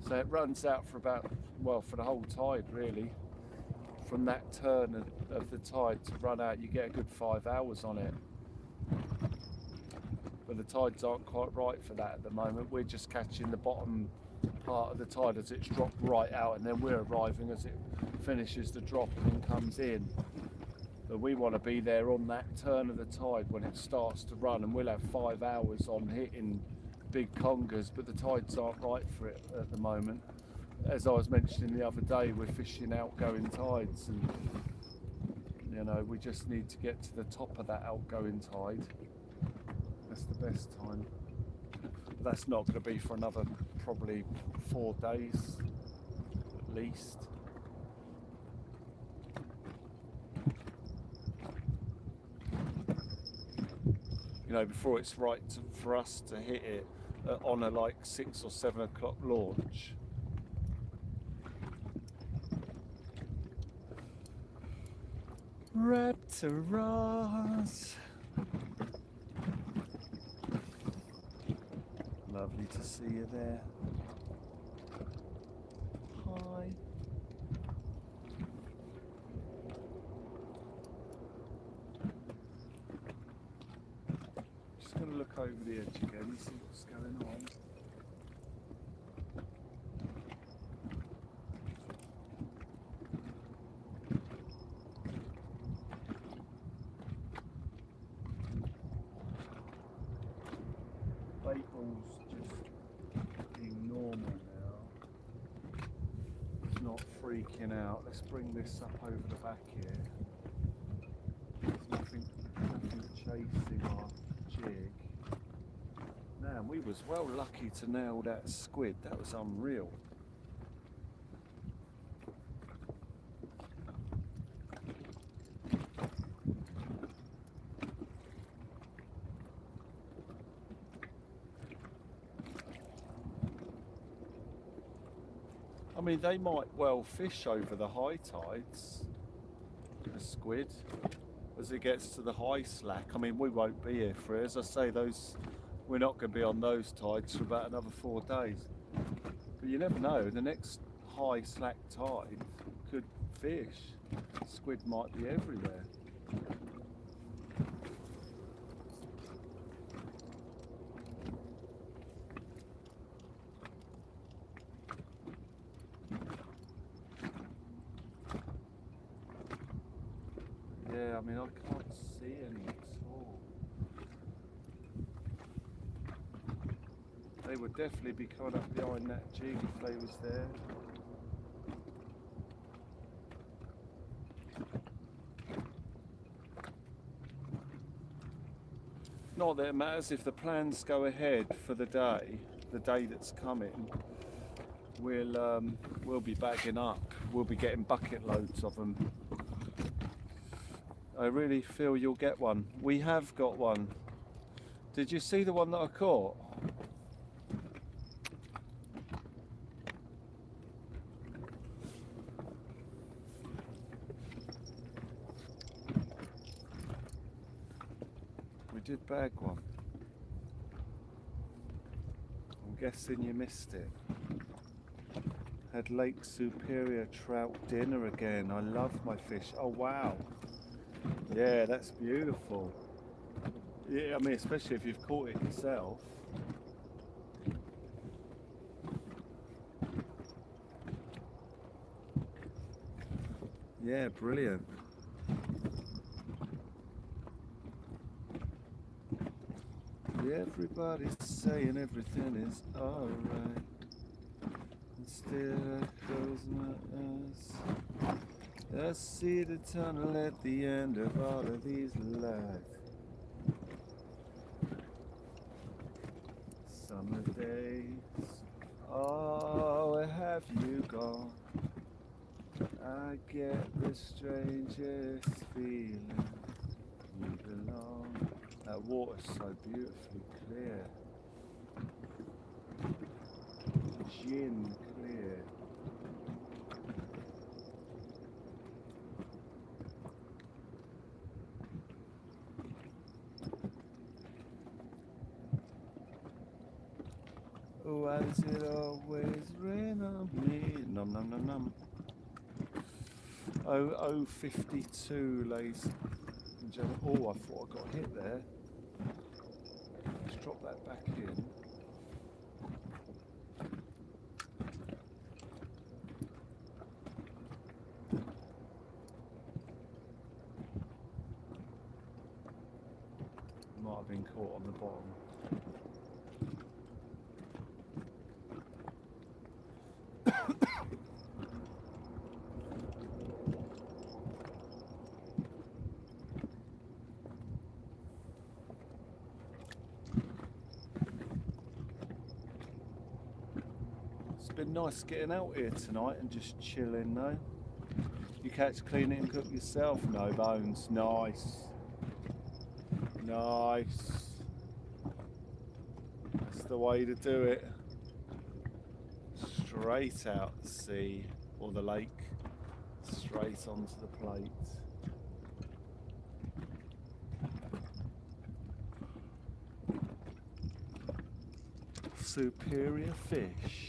So it runs out for about, well, for the whole tide really. From that turn of the tide to run out, you get a good 5 hours on it. But the tides aren't quite right for that at the moment. We're just catching the bottom part of the tide as it's dropped right out, and then we're arriving as it finishes the drop and comes in. But we want to be there on that turn of the tide when it starts to run, and we'll have 5 hours on hitting big congers, but the tides aren't right for it at the moment. As I was mentioning the other day, we're fishing outgoing tides, and you know, we just need to get to the top of that outgoing tide. That's the best time. But that's not going to be for another probably 4 days at least. You know, before it's right for us to hit it on a like 6 or 7 o'clock launch. Raptoras. Lovely to see you there. Hi. Just going to look over the edge again and see what's going on. Bait ball's just being normal now. It's not freaking out. Let's bring this up over the back here. There's nothing chasing our jig. Man, we was well lucky to nail that squid. That was unreal. I mean, they might well fish over the high tides, the squid, as it gets to the high slack. I mean, we won't be here for it. As I say, we're not going to be on those tides for about another 4 days. But you never know, the next high slack tide could fish. Squid might be everywhere. Yeah, I mean, I can't see any at all. They would definitely be coming up behind that jig if they was there. Not that it matters if the plans go ahead for the day that's coming. We'll be bagging up. We'll be getting bucket loads of them. I really feel you'll get one. We have got one. Did you see the one that I caught? did bag one. I'm guessing you missed it. Had Lake Superior trout dinner again. I love my fish. Oh wow. Yeah, that's beautiful. Yeah, I mean, especially if you've caught it yourself. Yeah, brilliant. Everybody's saying everything is alright. And still I close my eyes. I see the tunnel at the end of all of these lights. Summer days, oh, where have you gone? I get the strangest feeling you belong. That water's so beautifully clear. Gin clear. Why does it always rain on me? Nom nom nom nom. 0052, ladies and gentlemen. Oh, I thought I got hit there. Let's drop that back in. Might have been caught on the bottom. It's been nice getting out here tonight and just chilling though. You catch, clean it and cook yourself? No bones. Nice. Nice. That's the way to do it. Straight out the sea or the lake. Straight onto the plate. Superior fish.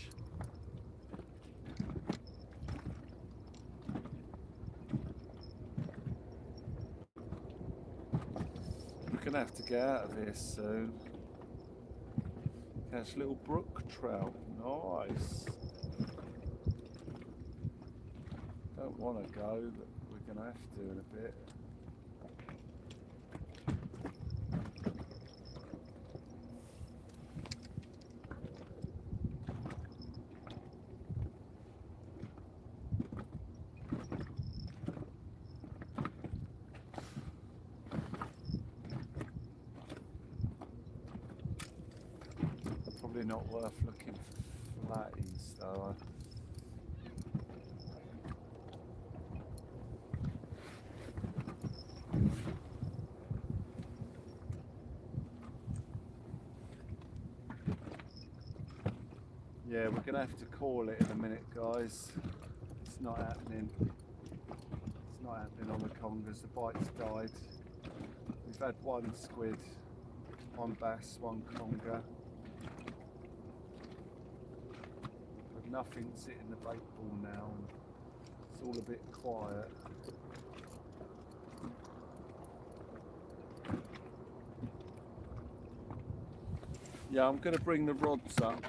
We're gonna have to get out of here soon. Catch little brook trout. Nice. Don't want to go, but we're gonna have to in a bit. Probably not worth looking for flatties though. Yeah, we're gonna have to call it in a minute, guys. It's not happening. It's not happening on the congers. The bite's died. We've had one squid, one bass, one conger. Nothing's hitting the bait ball now, and it's all a bit quiet. Yeah, I'm going to bring the rods up.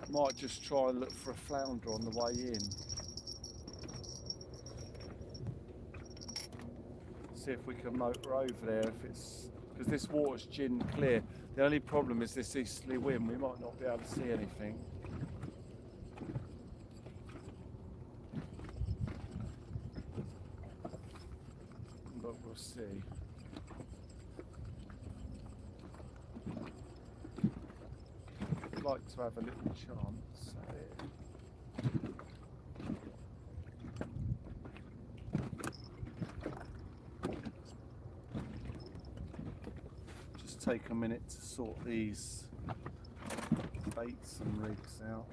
Might just try and look for a flounder on the way in. See if we can motor over there if it's, because this water's gin clear. The only problem is this easterly wind. We might not be able to see anything. But we'll see. I'd like to have a little chance at it. Take a minute to sort these baits and rigs out.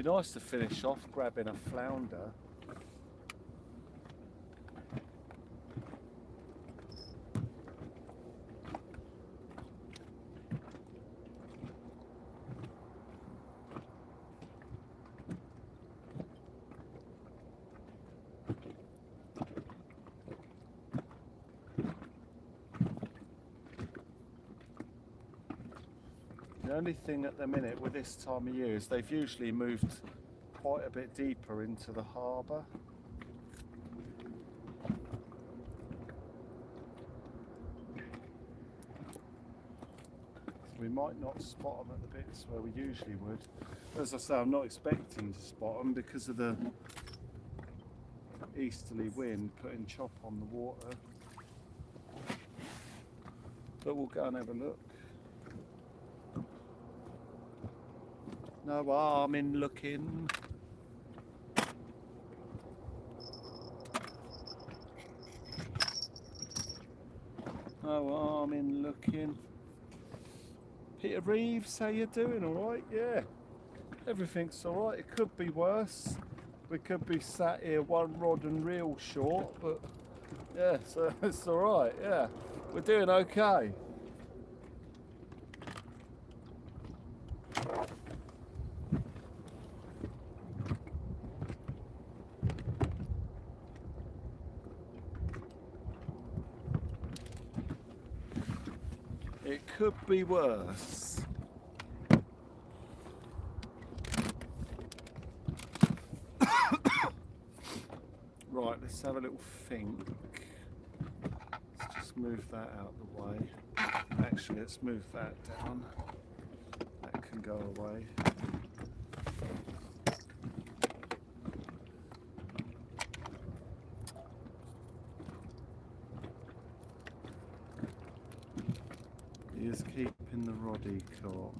Be nice to finish off grabbing a flounder. The only thing at the minute with this time of year is they've usually moved quite a bit deeper into the harbour. So we might not spot them at the bits where we usually would. As I say, I'm not expecting to spot them because of the easterly wind putting chop on the water. But we'll go and have a look. No harm in looking. No harm in looking. Peter Reeves, how you doing? All right? Yeah. Everything's all right. It could be worse. We could be sat here one rod and reel short, but yeah, so it's all right. Yeah, we're doing okay. It could be worse. Right, let's have a little think. Let's just move that out the way. Actually, let's move that down. That can go away. He is keeping the roddy caught.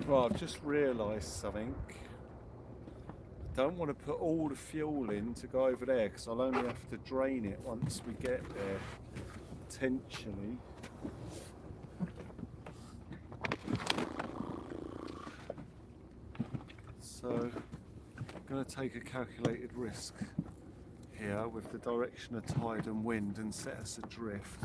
Right, I've just realised something. I don't want to put all the fuel in to go over there because I'll only have to drain it once we get there, potentially. So I'm going to take a calculated risk here with the direction of tide and wind and set us adrift.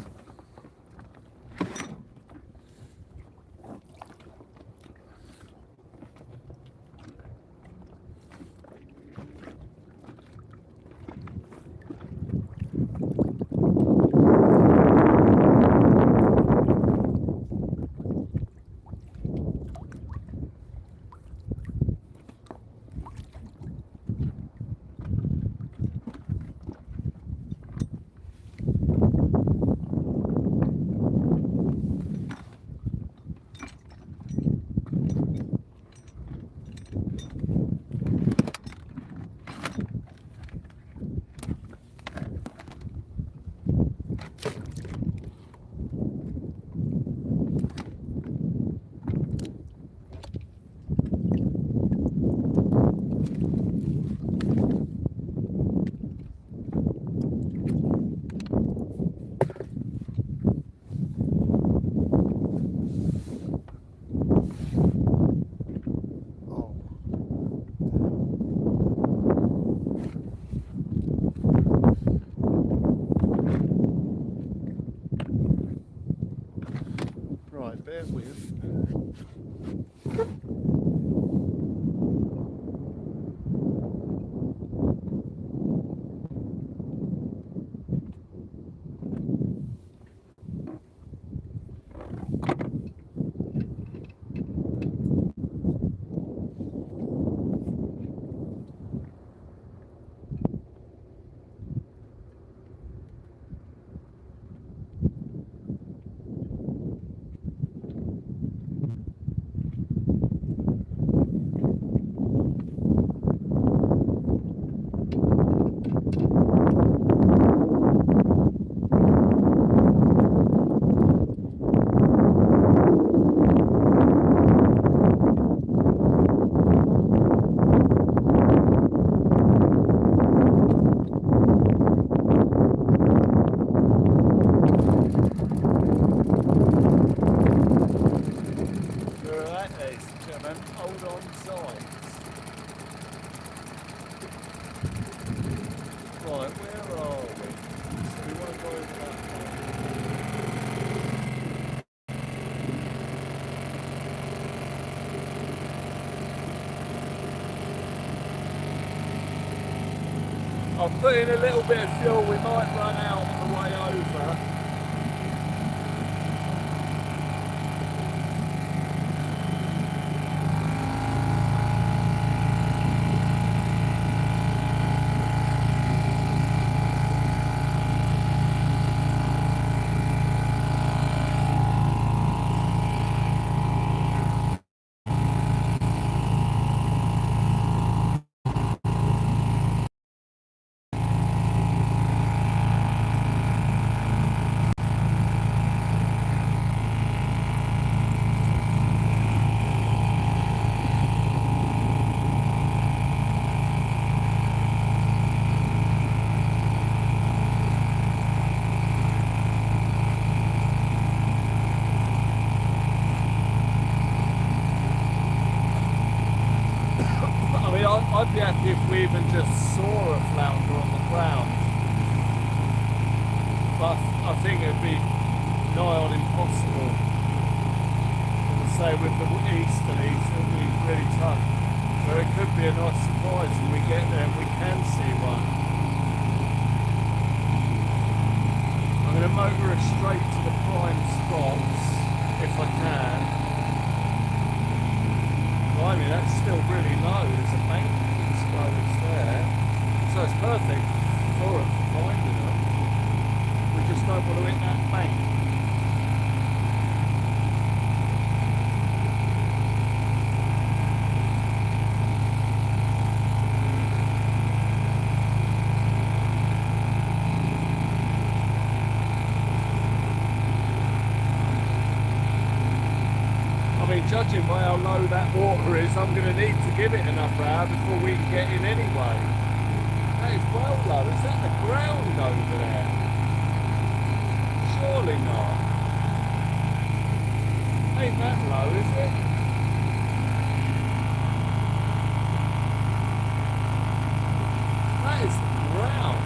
I'll put in a little bit of fuel, we might run out on the way over. I'd be happy if we even just saw a flounder on the ground. But I think it'd be nigh on impossible. And say with the easterlies, it'll be really tough. Where it could be a nice surprise when we get there and we can see one. I'm going to motor her straight to the prime spots if I can. Blimey, that's still really low. There's a bank exposed there. So it's perfect for us finding them. We just don't want to hit that bank. Judging by how low that water is, I'm going to need to give it another hour before we can get in anyway. That is well low. Is that the ground over there? Surely not. Ain't that low, is it? That is the ground.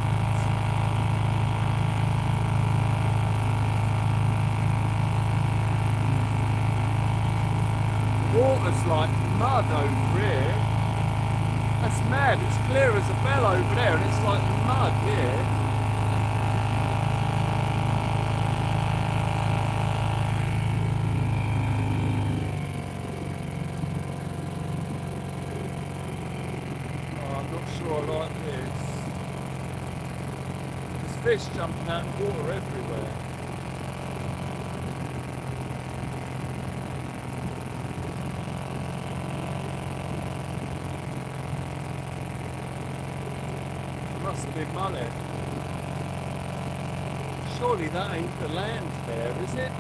Water's like mud over here. That's mad. It's clear as a bell over there and it's like mud here. Oh, I'm not sure I like this. There's fish jumping out of the water everywhere. Must have been mullet. Surely that ain't the land there, is it?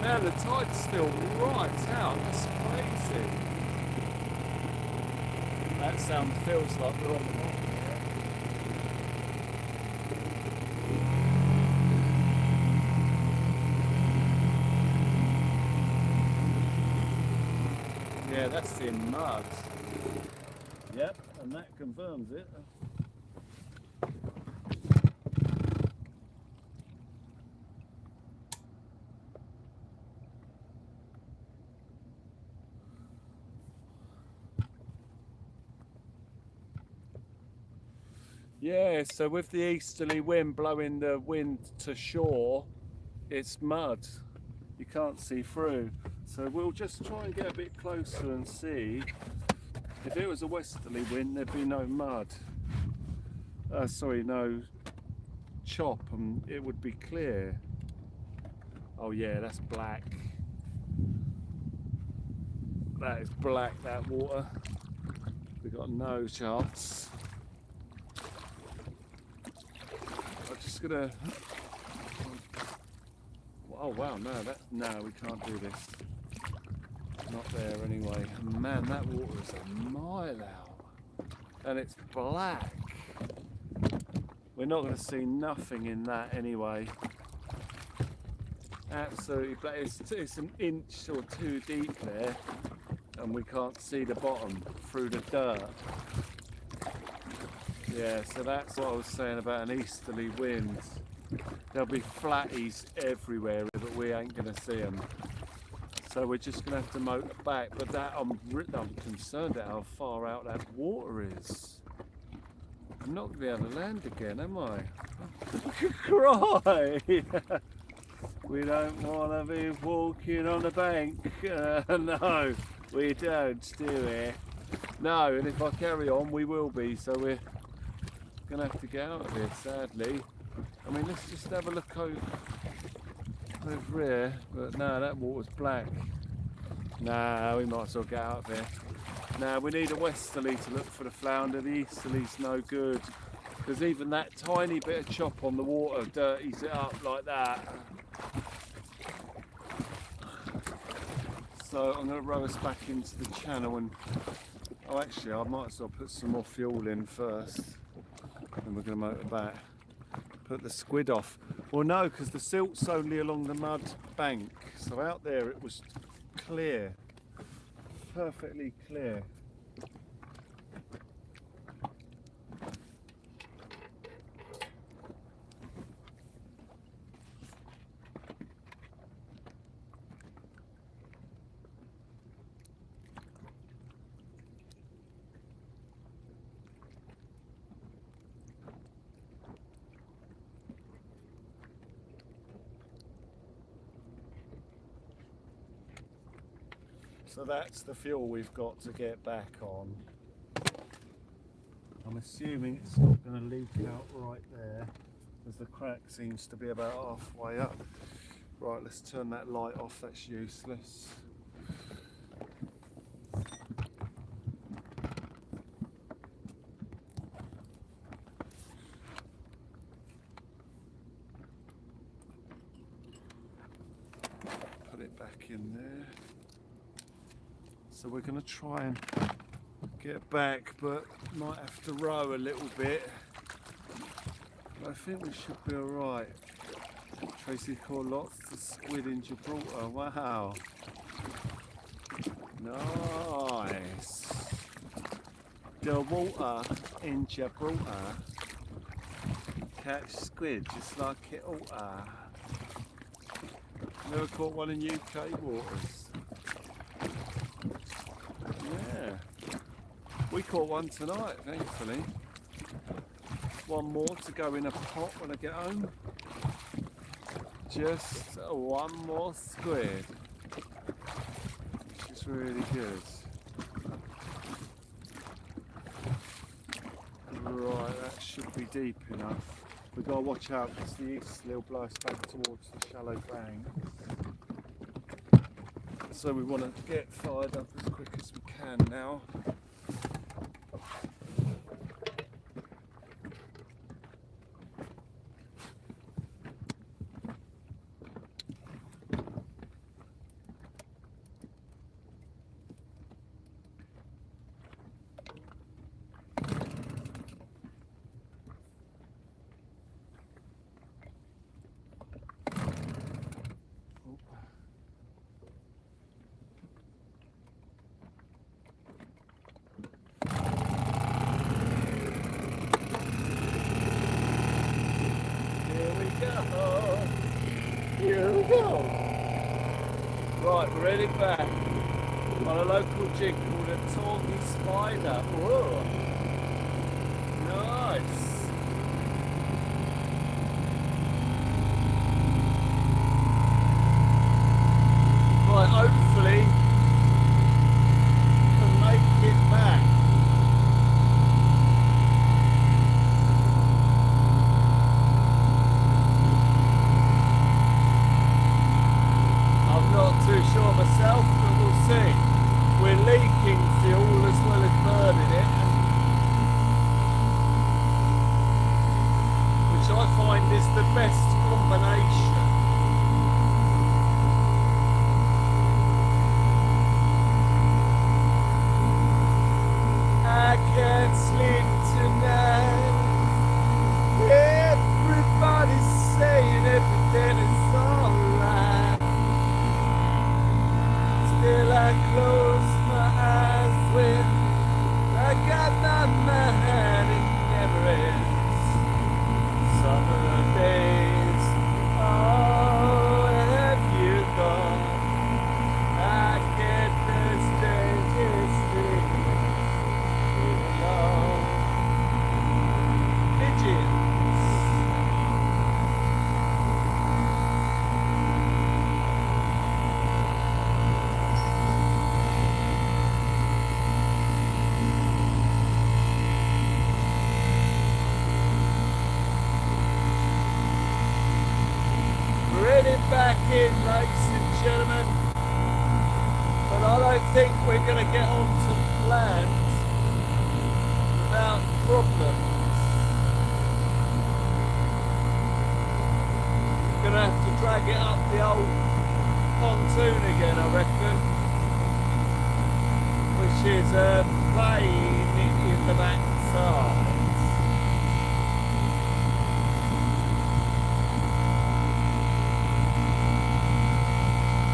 Now the tide's still right out, that's crazy. That sound feels like we're on the rock there. Yeah, that's in mud. Yep, and that confirms it. Yeah, so with the easterly wind blowing the wind to shore, it's mud. You can't see through. So we'll just try and get a bit closer and see. If it was a westerly wind, there'd be no mud. Sorry, no chop, and it would be clear. Oh yeah, that's black. That is black, that water. We've got no chance. I'm just gonna. Oh wow, no, we can't do this. Not there anyway. Man, that water is a mile out, and it's black. We're not going to see nothing in that anyway. Absolutely black. It's an inch or two deep there, and we can't see the bottom through the dirt. Yeah, so that's what I was saying about an easterly wind. There'll be flatties everywhere, but we ain't going to see them. So we're just going to have to motor back. But that I'm concerned at how far out that water is. I'm not going to be able to land again, am I? Cry! We don't want to be walking on the bank. No, we don't, do we? No, and if I carry on, we will be. So we're going to have to get out of here, sadly. I mean, let's just have a look over here. But no, that water's black. Nah, we might as well get out of here. Now we need a westerly to look for the flounder. The easterly's no good, because even that tiny bit of chop on the water dirties it up like that. So I'm going to row us back into the channel, and oh, actually I might as well put some more fuel in first, and we're going to motor back. Put the squid off. Well no, because the silt's only along the mud bank, so out there it was clear. Perfectly clear. So that's the fuel we've got to get back on. I'm assuming it's not going to leak out right there, as the crack seems to be about halfway up. Right, let's turn that light off, that's useless. Put it back in there. So we're going to try and get back, but might have to row a little bit. But I think we should be alright. Tracy caught lots of squid in Gibraltar. Wow. Nice. The water in Gibraltar catch squid just like it oughta. Never caught one in UK waters. Yeah, we caught one tonight, thankfully. One more to go in a pot when I get home. Just one more squid, which is really good. Right, that should be deep enough. We've got to watch out because the easterly will blow us back towards the shallow bank. So we want to get fired up as quick as we can now. Here we go. Right, we're heading back on a local jig called a Torgy Spider. Whoa. Nice. myself, but we'll see. We're leaking fuel as well as burning it, which I find is the best combination. I can't sleep tonight. Everybody's saying everything is alright. Still I close my eyes when I got my mind, it never ends. Summer days, oh, have you gone? I get the strangest feeling alone. Pigeons. Back in, ladies and gentlemen, but I don't think we're going to get onto land without problems. We're going to have to drag it up the old pontoon again, I reckon, which is a pain in the backside.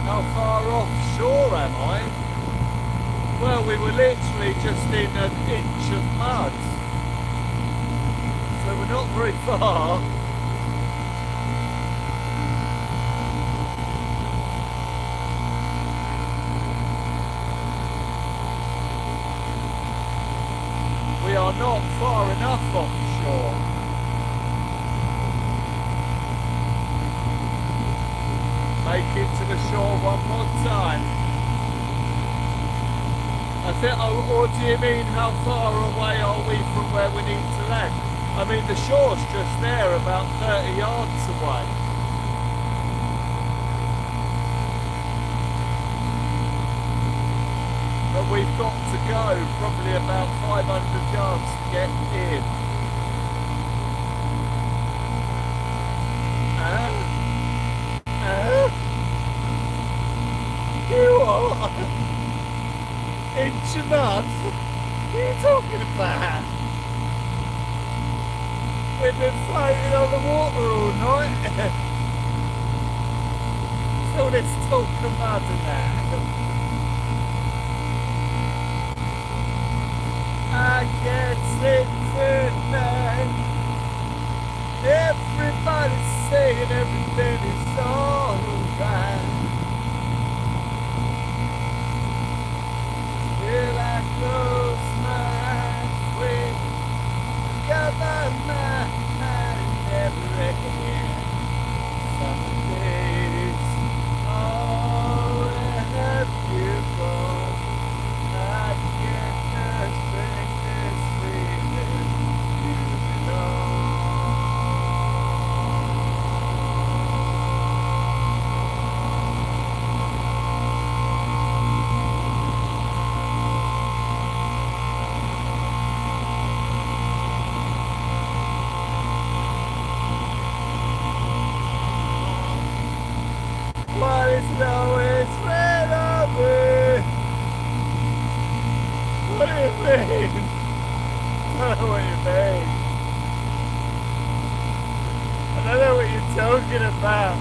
How far offshore am I? Well, we were literally just in an inch of mud, so we're not very far. We are not far enough offshore. Make it to the shore one more time. I think, or do you mean how far away are we from where we need to land? I mean the shore's just there, about 30 yards away. But we've got to go probably about 500 yards to get in. You are inch of mud? What are you talking about? We've been floating on the water all night. So let's talk about that. I can't sleep tonight. Everybody's saying everything is alright. Till I close my eyes with got my mind never again. Some days, oh, where have you gone? I get the strangest feeling you belong. What is always red on me? What do you mean? I don't know what you mean. I don't know what you're talking about.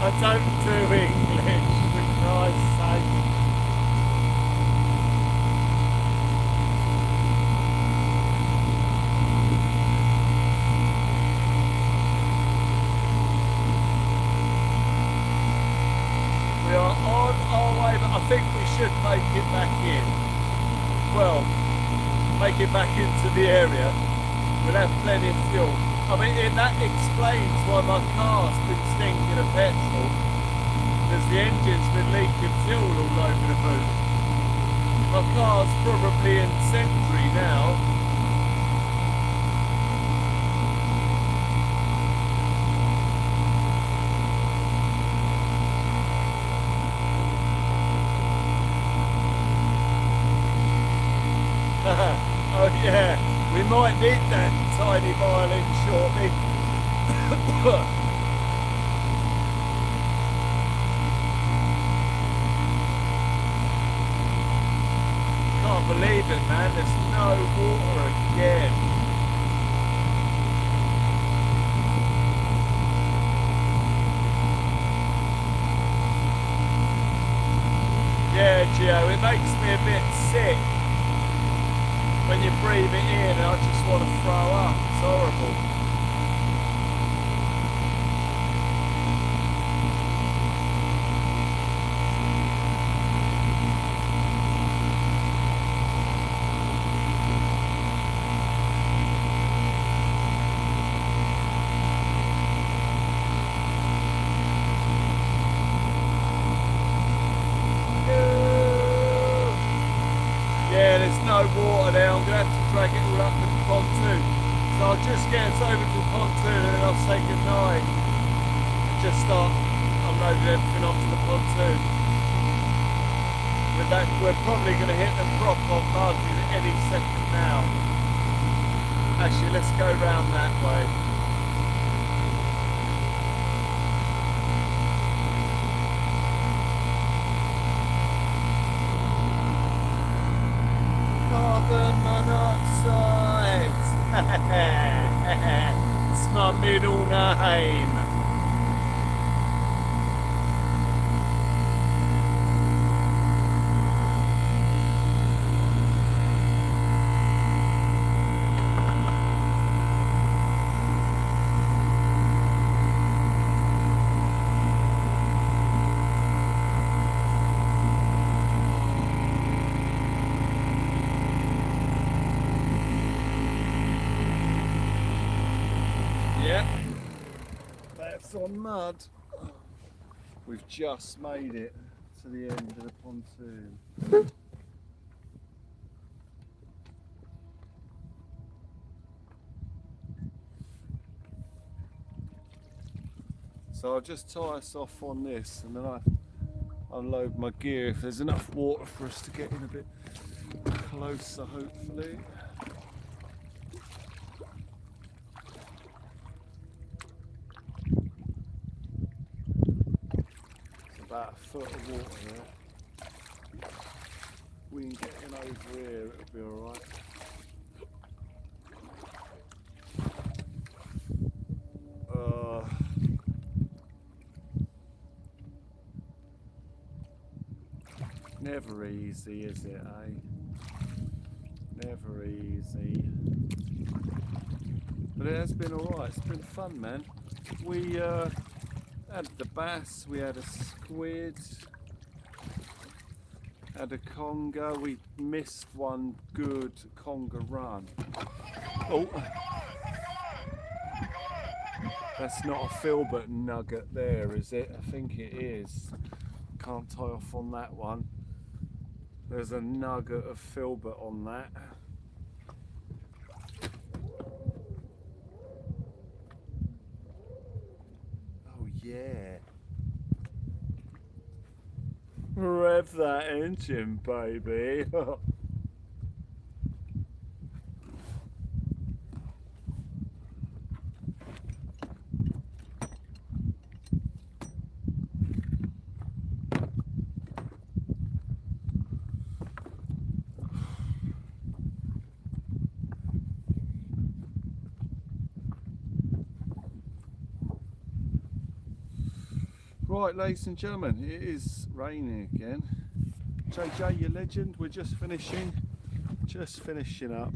I don't do English, for Christ's sake. We are on our way, but I think we should make it back in. Well, make it back into the area. We'll have plenty of fuel. I mean, that explains why my car's been stinking of petrol. Because the engine's been leaking fuel all over the boot. My car's probably in century now. might need that tiny violin shortly. Can't believe it, man, there's no water again. Yeah, Gio, it makes me a bit sick when you breathe it in and I just want to throw up. It's horrible. Yeah, there's no water there. I'm going to have to drag it all up to the pontoon. So I'll just get us over to the pontoon and then I'll say goodnight. And just start unloading everything onto the pontoon. With that, we're probably going to hit the drop on mud any second now. Actually, let's go round that way. Carbon monoxide. It's my middle name. Yep, that's on mud. We've just made it to the end of the pontoon. So I'll just tie us off on this and then I unload my gear if there's enough water for us to get in a bit closer, hopefully. About a foot of water there. We can get in over here, it'll be alright. Never easy, is it, eh? Never easy. But it has been alright, it's been fun, man. We had the bass, we had a squid, had a conger. We missed one good conger run. Oh, that's not a filbert nugget there, is it? I think it is. Can't tie off on that one. There's a nugget of filbert on that. Oh yeah. Rev that engine, baby. Right, ladies and gentlemen, it is raining again. JJ, you legend, we're just finishing up.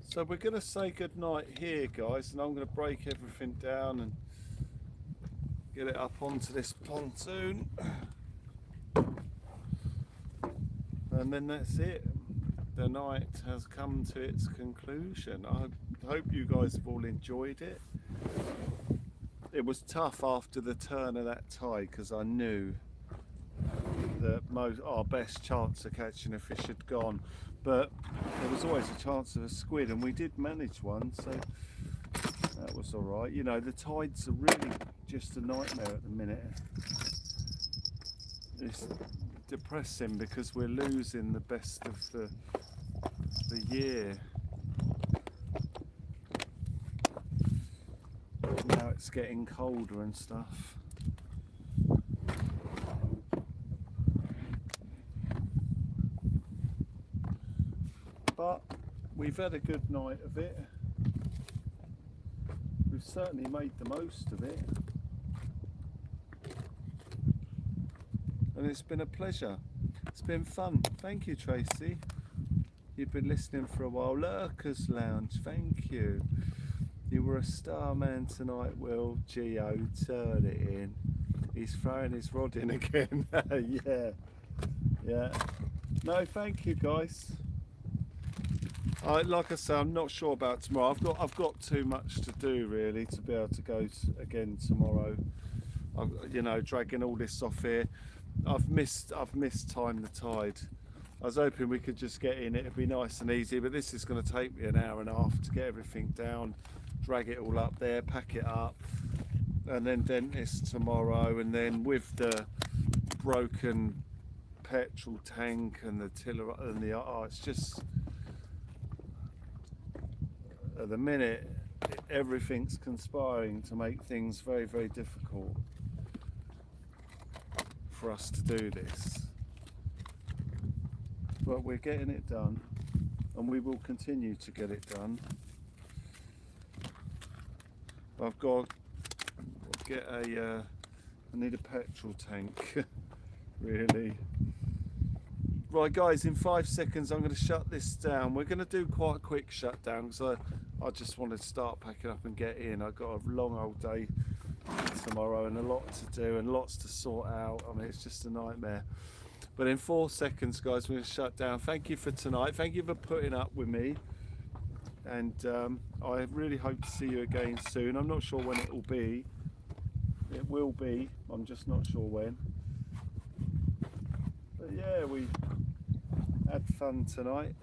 So we're going to say goodnight here, guys, and I'm going to break everything down and get it up onto this pontoon. And then that's it. The night has come to its conclusion. I hope you guys have all enjoyed it. It was tough after the turn of that tide because I knew that our best chance of catching a fish had gone. But there was always a chance of a squid, and we did manage one. So That was all right. You know, the tides are really just a nightmare at the minute. It's depressing because we're losing the best of the year. Now it's getting colder and stuff. But we've had a good night of it. We've certainly made the most of it. And it's been a pleasure. It's been fun. Thank you, Tracy. You've been listening for a while. Lurkers Lounge, thank you. You were a star man tonight, Will. Geo, turn it in. He's throwing his rod in again. Yeah. No, thank you, guys. Like I say, I'm not sure about tomorrow. I've got too much to do really to be able to go again tomorrow. You know, dragging all this off here. I've missed Time the Tide. I was hoping we could just get in. It'd be nice and easy, but this is going to take me an hour and a half to get everything down, drag it all up there, pack it up, and then dentist tomorrow. And then with the broken petrol tank and the tiller and it's just at the minute everything's conspiring to make things very, very difficult for us to do this, but we're getting it done and we will continue to get it done. I've got to get I need a petrol tank really. Right guys, in 5 seconds I'm going to shut this down. We're going to do quite a quick shutdown because I just want to start packing up and get in. I've got a long old day tomorrow and a lot to do and lots to sort out. I mean, it's just a nightmare. But in 4 seconds, guys, we're going to shut down. Thank you for tonight. Thank you for putting up with me. And I really hope to see you again soon. I'm not sure when it will be. It will be. I'm just not sure when. But yeah, we had fun tonight.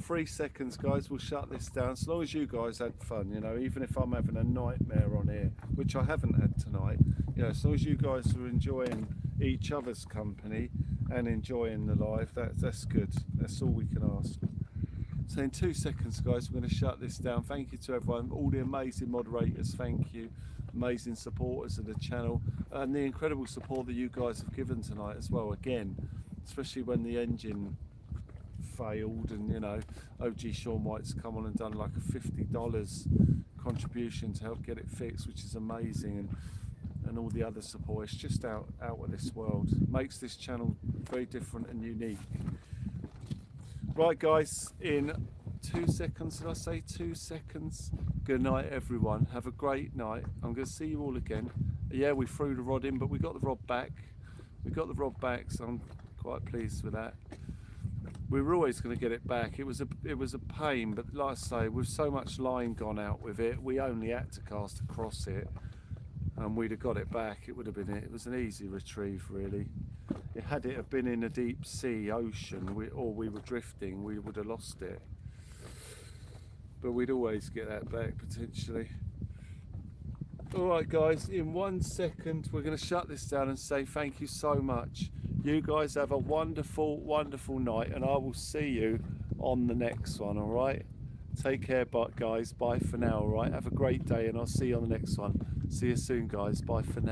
3 seconds, guys, we'll shut this down. As long as you guys had fun, you know, even if I'm having a nightmare on here, which I haven't had tonight, you know, as long as you guys are enjoying each other's company and enjoying the live, that's good. That's all we can ask. So in 2 seconds, guys, we're going to shut this down. Thank you to everyone, all the amazing moderators, thank you, amazing supporters of the channel, and the incredible support that you guys have given tonight as well, again, especially when the engine failed and, you know, OG Sean White's come on and done like a $50 contribution to help get it fixed, which is amazing, and all the other support. It's just out of this world. Makes this channel very different and unique. Right guys, in 2 seconds, did I say 2 seconds? Good night everyone, have a great night. I'm going to see you all again. Yeah, we threw the rod in, but we got the rod back. So I'm quite pleased with that. We were always going to get it back. It was a pain, but like I say, with so much line gone out with it, we only had to cast across it and we'd have got it back. It would have been it was an easy retrieve really. Had it have been in a deep sea ocean or we were drifting, we would have lost it, but we'd always get that back potentially. Alright guys, in 1 second we're going to shut this down and say thank you so much. You guys have a wonderful, wonderful night, and I will see you on the next one, alright? Take care, guys. Bye for now, alright? Have a great day, and I'll see you on the next one. See you soon, guys. Bye for now.